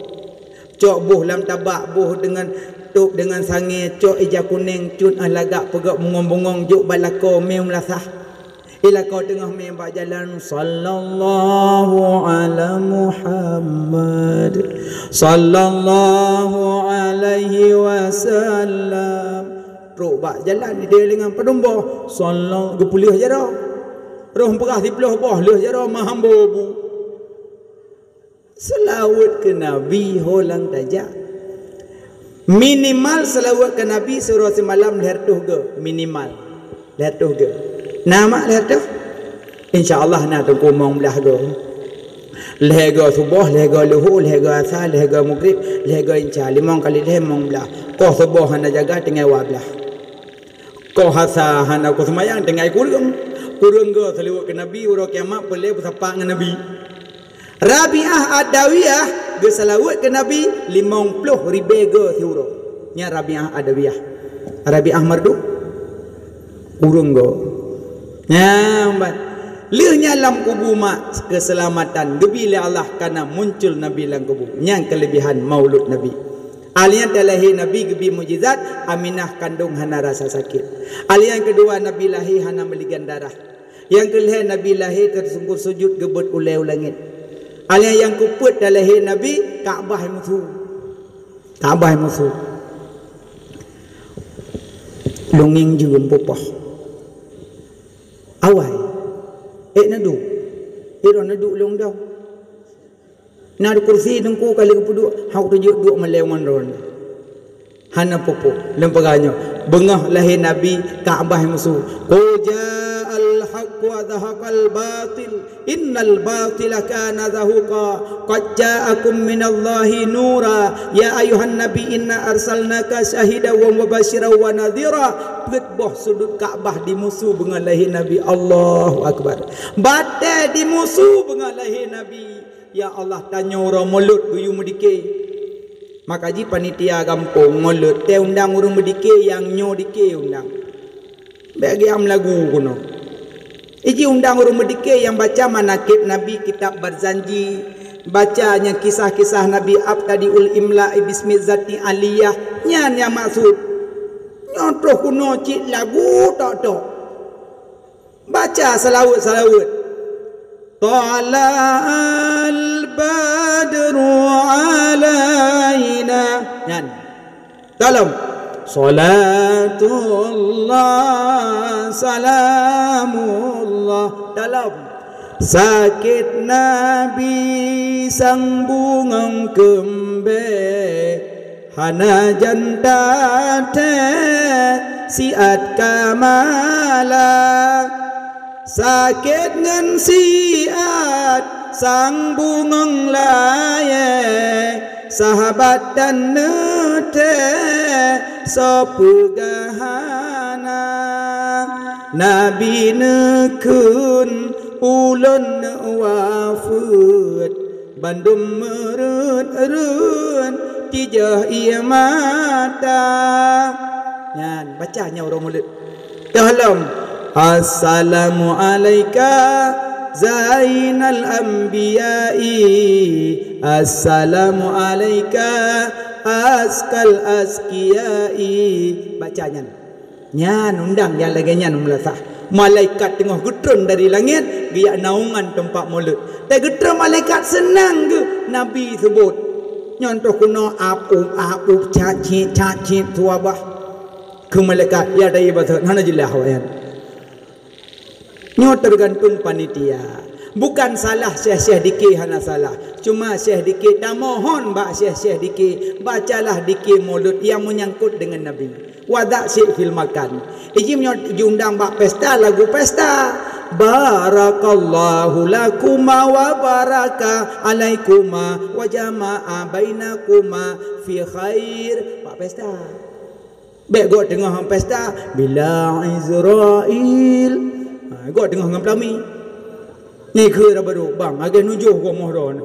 cok buh lam tabak buh dengan tuk dengan sange cok ija kuning cun lagak pegak bungong-bungong juk balako mem lasah ila kau tengah membak jalan sallallahu ala Muhammad sallallahu alaihi wasallam ruk bak jalan dia dengan pedumbo sallallahu gepulih je dah roh perah 10 buah leh je dah mahambo bu selawat ke nabi holang tajak minimal selawat ke nabi surah semalam leher tuh ke minimal leher tuh ke nama leher tuh insyaallah na tu kumong belah go leher go subuh leher go luhur leher go asar leher go maghrib leher go insya 5 kali leher mong belah ko subuh hana jaga tengah wa belah ko hasa hana ko semayang tengah kurung go selawat ke nabi uro kiamat boleh bersapa dengan nabi Rabi'ah Adawiyah ge salawat ke Nabi 50 ribu ge siuro nya Rabi'ah Adawiyah Rabi'ah mardu urung go nya umbat leuhnya lam kubu mak keselamatan gebile Allah karena muncul Nabi lam kubu nya kelebihan maulud Nabi alian lahir Nabi gebi mukjizat Aminah kandung hana rasa sakit alian kedua Nabi lahir hana meligan darah yang kelihir Nabi lahir tersungkur sujud gebut ulai langit alian yang kuput dah lahir Nabi Kaabah musuh longeng jurun popah awai nadu long dah nadu kursi dengku kali kepuduk hau tujuk duk melewan ron hana popo lempaganyo bengah lahir Nabi Kaabah musuh koja al-haq wa dhahaqal batil innal batila kana zahuqa qad ja'akum minallahi nura ya ayuhan nabi inna arsalnaka syahidan wa mubasyiran wa nadhira betboh sudut Kaabah di musuh bengal lahir Nabi Allahu akbar bate di musuh bengal lahir Nabi ya Allah tanya orang mulut guyu medike maka ji panitia kampung mulut te undang urang medike yang nyo dike undang bagi am lagu kuno iji undang urang medike yang baca manakib Nabi kitab berzanji bacanya kisah-kisah Nabi Abtadiul Imla bismi zati aliyah nyan yang maksud nyotoh kuno cik lagu tok baca salawat Tala'al badru alaina nyan dalam salatullah salamullah dalam sakit Nabi sang bungang kembe hana jantate siat kamala sakit ngan siat sang bungang laye sahabat dan nete sepegahana Nabi nekun ulun wafud bandum merun tijah iya mata yan bacanya orang mulut dalam assalamu alayka zainal anbiya'i assalamu alayka askal askiyai bacanya nyan undang yang lagi nyan melasah malaikat tengah getrun dari langit dia naungan tempat mulut tak getrun malaikat senang ke Nabi sebut nyontoh kuno apu cacit tuabah ke malaikat ya dari bahasa hana jelah wayan nyo tergantung panitia bukan salah syekh-syekh dikir hana salah cuma syekh dikir dah mohon bak syekh-syekh dikir bacalah dikir maulud yang menyangkut dengan Nabi wadak syekh fil makan iji undang bak pesta lagu pesta barakallahu lakuma wa baraka alaikuma wa jama'a bainakuma fi khair bak pesta Baik gua tengah pesta bila Israel. Gua tengah dengan pelami. Ni ke dah baru bang agak nujuh gua mohron.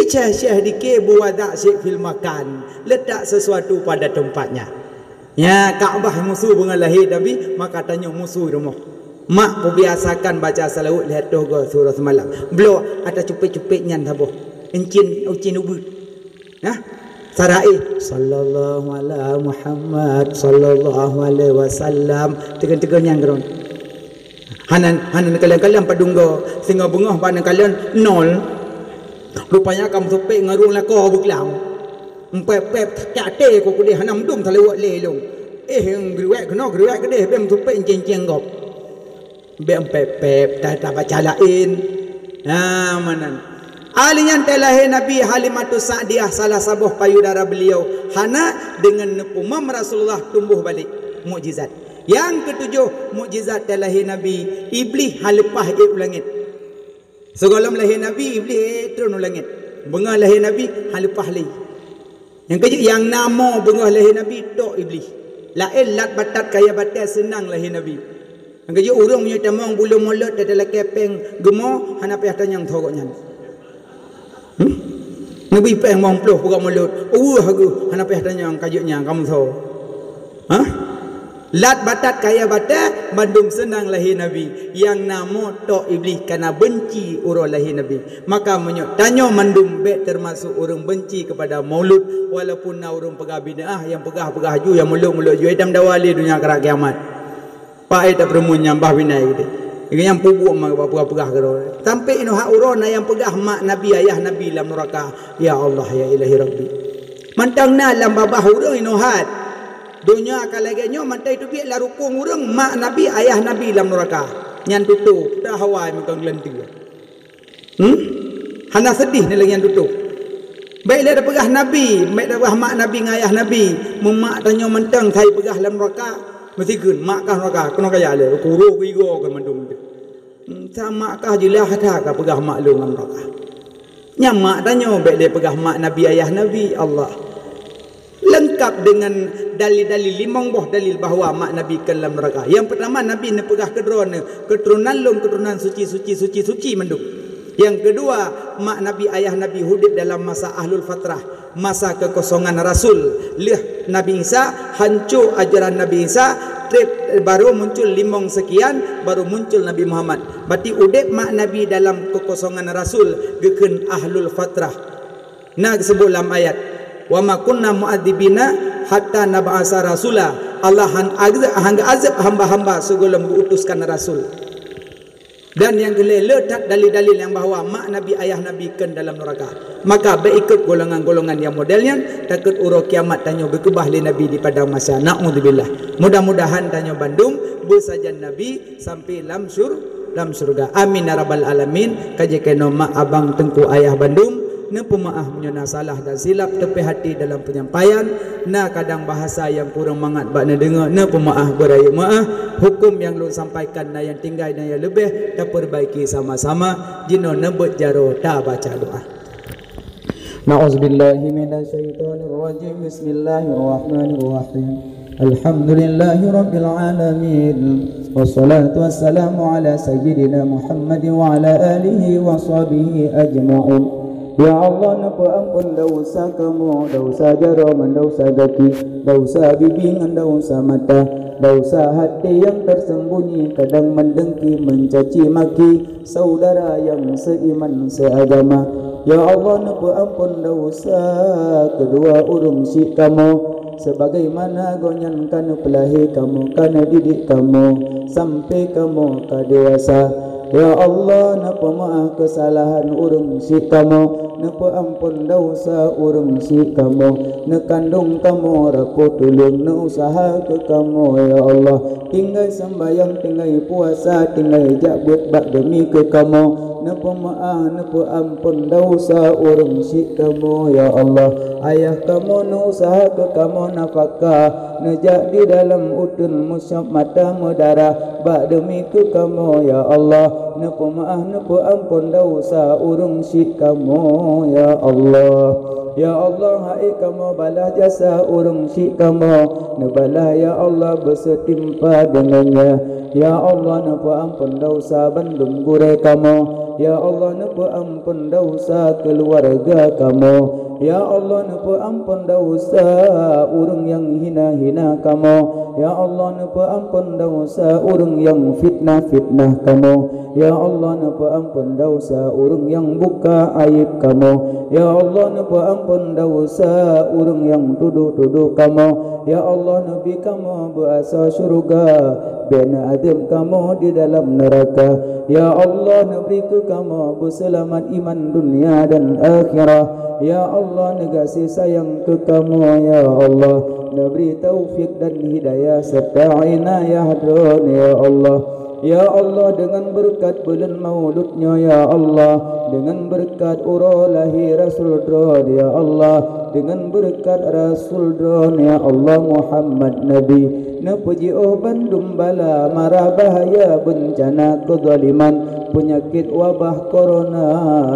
Syekh dikir buat tak syekh fil makan. Letak sesuatu pada tempatnya. Ya Kaabah musuh bunga lahir Nabi, maka tanya musuh rumah. Mak biasakan baca salawat lihat tu ke surah semalam. Belum ada cupik-cupiknya tabuh. Ucin ubud. Nah, sarai sallallahu alaihi Muhammad sallallahu alaihi wasallam tekan-tekan yang geron. Hanan kalian padunggo sehingga bengah pada kalian nol. Rupanya kamu topek ngarung lako buklam. Pep cate ko kudih hanam dum thalewat lelong. Yang gruwek kena gruwek kedih bem topek ceng-ceng gop. Bem pep tak baca lain. Nah, manan. Alian telahe Nabi Halimatus Sa'diyah salah sabuh payudara beliau hana dengan nepumam Rasulullah tumbuh balik mukjizat. Yang ketujuh mukjizat telahe Nabi iblis halepah ulangit. Segala lahir Nabi iblis turun ulangit. Bengah lahir Nabi halepah lai. Yang ketujuh yang nama bengah lahir Nabi tok iblis. Lain lat batat kaya batat senang lahir Nabi. Yang ketujuh urang punya tamang bulu mulut adalah kepeng gemar hana payah tanyang thogoknya. Nabi peng mong ploh buka mulut. Hagu hana payah tanya kajutnya kamu tahu. Lat batat kaya batat bandung senang lahir Nabi. Yang nama tok iblis karena benci urang lahir Nabi. Maka menyok tanya mandum bet termasuk orang benci kepada maulud walaupun orang pegah bid'ah yang pegah ju yang mulut-mulut ju idam dawali dunia akhirat kiamat. Pak ai tak perlu nyambah binai gitu. Yang pubuk mak pegah karo. Sampai ino hak urona yang pegah mak Nabi ayah Nabi dalam neraka. Ya Allah ya ilahi rabbi. Mantang na lam babah urang ino hat. Dunia kalagenyo mantai tu biar rukung urang mak Nabi ayah Nabi dalam neraka. Nyan tutup dah hawai mukang lenti. Hana sedih ni lagi yang tutup. Baiklah dah pegah Nabi, baik dah mak Nabi ngayah Nabi. Memak tanya mantang kai pegah dalam neraka. Mesti kun mak kah neraka kena kaya le kuru kigo kan mandum tu. Sama kah jelah dah kah pegah mak lu dalam neraka. Nyam mak tanya baik dia pegah mak Nabi ayah Nabi Allah. Lengkap dengan dalil-dalil limang buah dalil bahawa mak Nabi ke dalam neraka. Yang pertama Nabi ne pegah keturunan long keturunan suci mandum. Yang kedua mak Nabi ayah Nabi hidup dalam masa ahlul fatrah, masa kekosongan Rasul. Leh Nabi Isa hancur ajaran Nabi Isa, baru muncul limong sekian baru muncul Nabi Muhammad. Berarti udip mak Nabi dalam kekosongan Rasul geken ahlul fatrah. Nah disebut dalam ayat wa ma kunna mu'adzibina hatta nab'asa rasula. Allah hangga azab hamba-hamba sebelum diutuskan rasul. Dan yang letak dalil-dalil yang bahawa mak Nabi ayah Nabi kan dalam neraka. Maka berikut golongan-golongan yang modelnya takut urut kiamat tanya berkebah li Nabi di padang masa. Na'udzubillah. Mudah-mudahan tanya Bandung bersajan Nabi sampai lam surga. Amin ya rabbal alamin. Kajekeno mak abang tengku ayah Bandung ne pemaaf menyana salah dan silap tepi hati dalam penyampaian na kadang bahasa yang kurang mangat bak ne dengar ne pemaaf beraya maaf hukum yang lu sampaikan na yang tinggal na yang lebih tak perbaiki sama-sama jino ne berjaro ta baca doa. Na'udzubillahi minasyaitonir rajim. Bismillahirrahmanirrahim. Alhamdulillahi rabbil alamin. Wassalatu wassalamu ala sayyidina Muhammad wa ala alihi wa sahbihi ajma'in. Ya Allah napa ampun dosa kamu, dosa jaraman, dosa kaki, dosa bibingan, dosa mata, dosa hati yang tersembunyi, kadang mendengki, mencaci maki saudara yang seiman seagama. Ya Allah napa ampun dosa kedua urung si kamu, sebagaimana gonyankan pelahi kamu, kana didik kamu sampai kamu ka dewasa. Ya Allah napa maaf kesalahan urang si kamu, napa ampun dosa urang si kamu, ne kandung kamu rapo tulung ne usaha ke kamu. Ya Allah tinggal sembahyang, tinggal puasa, tinggal jabut bak demi ke kamu, napa maaf napa ampun dosa urang si kamu. Ya Allah ayah kamu ne usaha ke kamu nafkah ne jadi dalam utun musyaf mata mudara bak demi ke kamu. Ya Allah napa maaf napa ampun dosa urang si kamu. Ya Allah Ya Allah hai kamu balas jasa urang syik kamu Nabalah ya Allah bersetimpa dengannya Ya Allah napa ampun dosa bandum gure kamu Ya Allah napa ampun dosa keluarga kamu Ya Allah napa ampun dosa urang yang hina-hina kamu Ya Allah napa ampun dosa urang yang fitnah-fitnah kamu Ya Allah napa ampun dosa urang yang buka aib kamu Ya Allah napa ampun dosa urang yang tuduh-tuduh kamu Ya Allah Nabi kamu berasa syurga Bina Adam kamu di dalam neraka Ya Allah Nabi kamu berselamat iman dunia dan akhirah Ya Allah negasi sayang ke kamu Ya Allah Nabi taufik dan hidayah serta inayah dan Ya Allah Ya Allah dengan berkat bulan mauludnya Ya Allah dengan berkat urah lahir Rasul Dron Ya Allah dengan berkat Rasul Dron Ya Allah Muhammad Nabi Napuji bandum bala mara bahaya bencana kezaliman penyakit wabah corona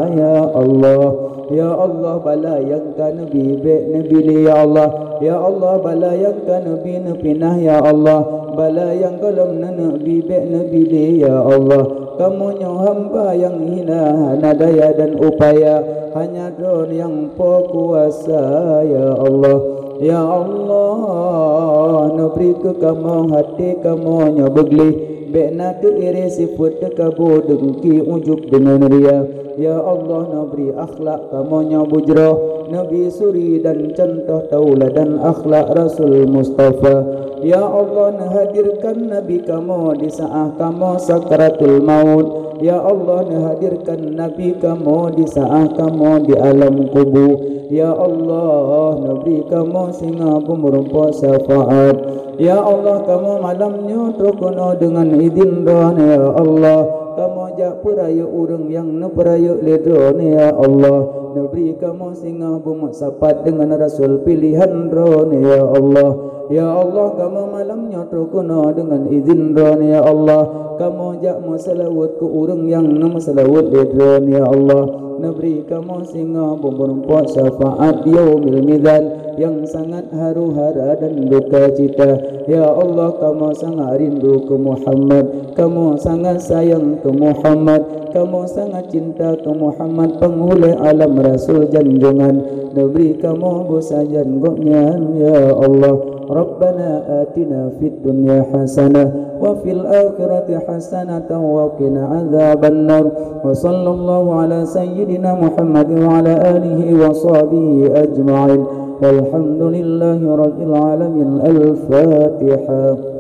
Ya Allah Ya Allah bala yang ka Nabi Nabi Ya Allah Ya Allah bala yang ka Nabi pinah Ya Allah bala yang kalam Nabi Nabi Ya Allah kamu nyo hamba yang hina hana daya dan upaya hanya Don yang kuasa Ya Allah Ya Allah nabri ke kamu hati kamu nyo begli Bena tu iri sifat kabu dengki ujub dengan ria Ya Allah nabri akhlak kamu nya bujrah Nabi suri dan contoh tauladan akhlak Rasul Mustafa Ya Allah hadirkan Nabi kamu di saat kamu sakaratul maut Ya Allah hadirkan Nabi kamu di saat kamu di alam kubur Ya Allah Nabi kamu singa berumpa syafaat Ya Allah kamu malamnya terkena dengan izin dan Ya Allah kamu jak peraya urang yang neperaya ledron Ya Allah Nabi kamu singa bermaksapat dengan Rasul pilihan ron Ya Allah Ya Allah kamu malamnya terkena dengan izin ron Ya Allah kamu jak masalawat ke urang yang masalawat ledron Ya Allah Nabi kamu singa berumpa syafaat yaumil mizan yang sangat haru-hara dan duka cita Ya Allah kamu sangat rindu ke Muhammad kamu sangat sayang ke Muhammad kamu sangat cinta ke Muhammad penghulu alam Rasul janjungan Nabi kamu busajan goknya Ya Allah Rabbana atina fid dunya hasanah wa fil akhirati hasanatan wa qina adzabannar wa sallallahu ala sayyidina Muhammad wa ala alihi wa sahbihi ajma'in walhamdulillahi rabbil alamin al-fatihah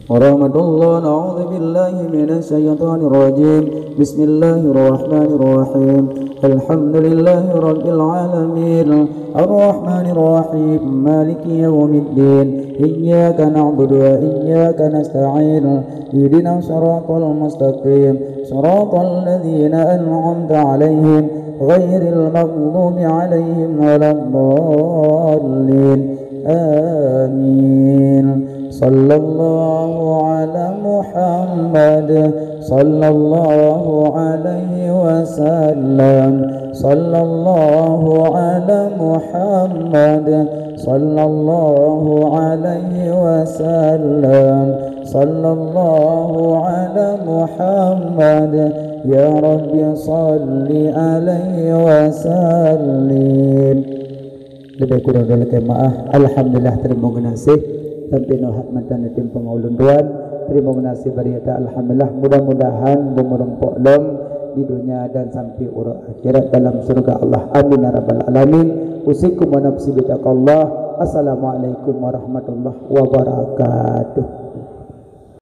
Warahmatullahi na'udzu billahi minasy syaithanir rajim Bismillahirrahmanirrahim Alhamdulillahi rabbil alamin Ar-Rahmanir Rahim Maliki yaumiddin Iyyaka na'budu wa iyyaka nasta'in Ihdinas siratal mustaqim Siratal ladzina an'amta 'alaihim ghairil maghdubi 'alaihim waladdallin Amin Sallallahu ala Muhammad Sallallahu alaihi wasallam Sallallahu ala Muhammad Sallallahu alaihi wasallam Sallallahu ala Muhammad Ya Rabbi salli alaihi wasallim Lebih kurang dari maaf Alhamdulillah terima kasih Sampai nuhat mantan tim pengaulun tuan terima kasih bariyata alhamdulillah mudah-mudahan bermerempok lom di dunia dan sampai urut akhirat dalam surga Allah amin ya rabbal alamin usikum wa nafsi bitaqallah assalamualaikum warahmatullahi wabarakatuh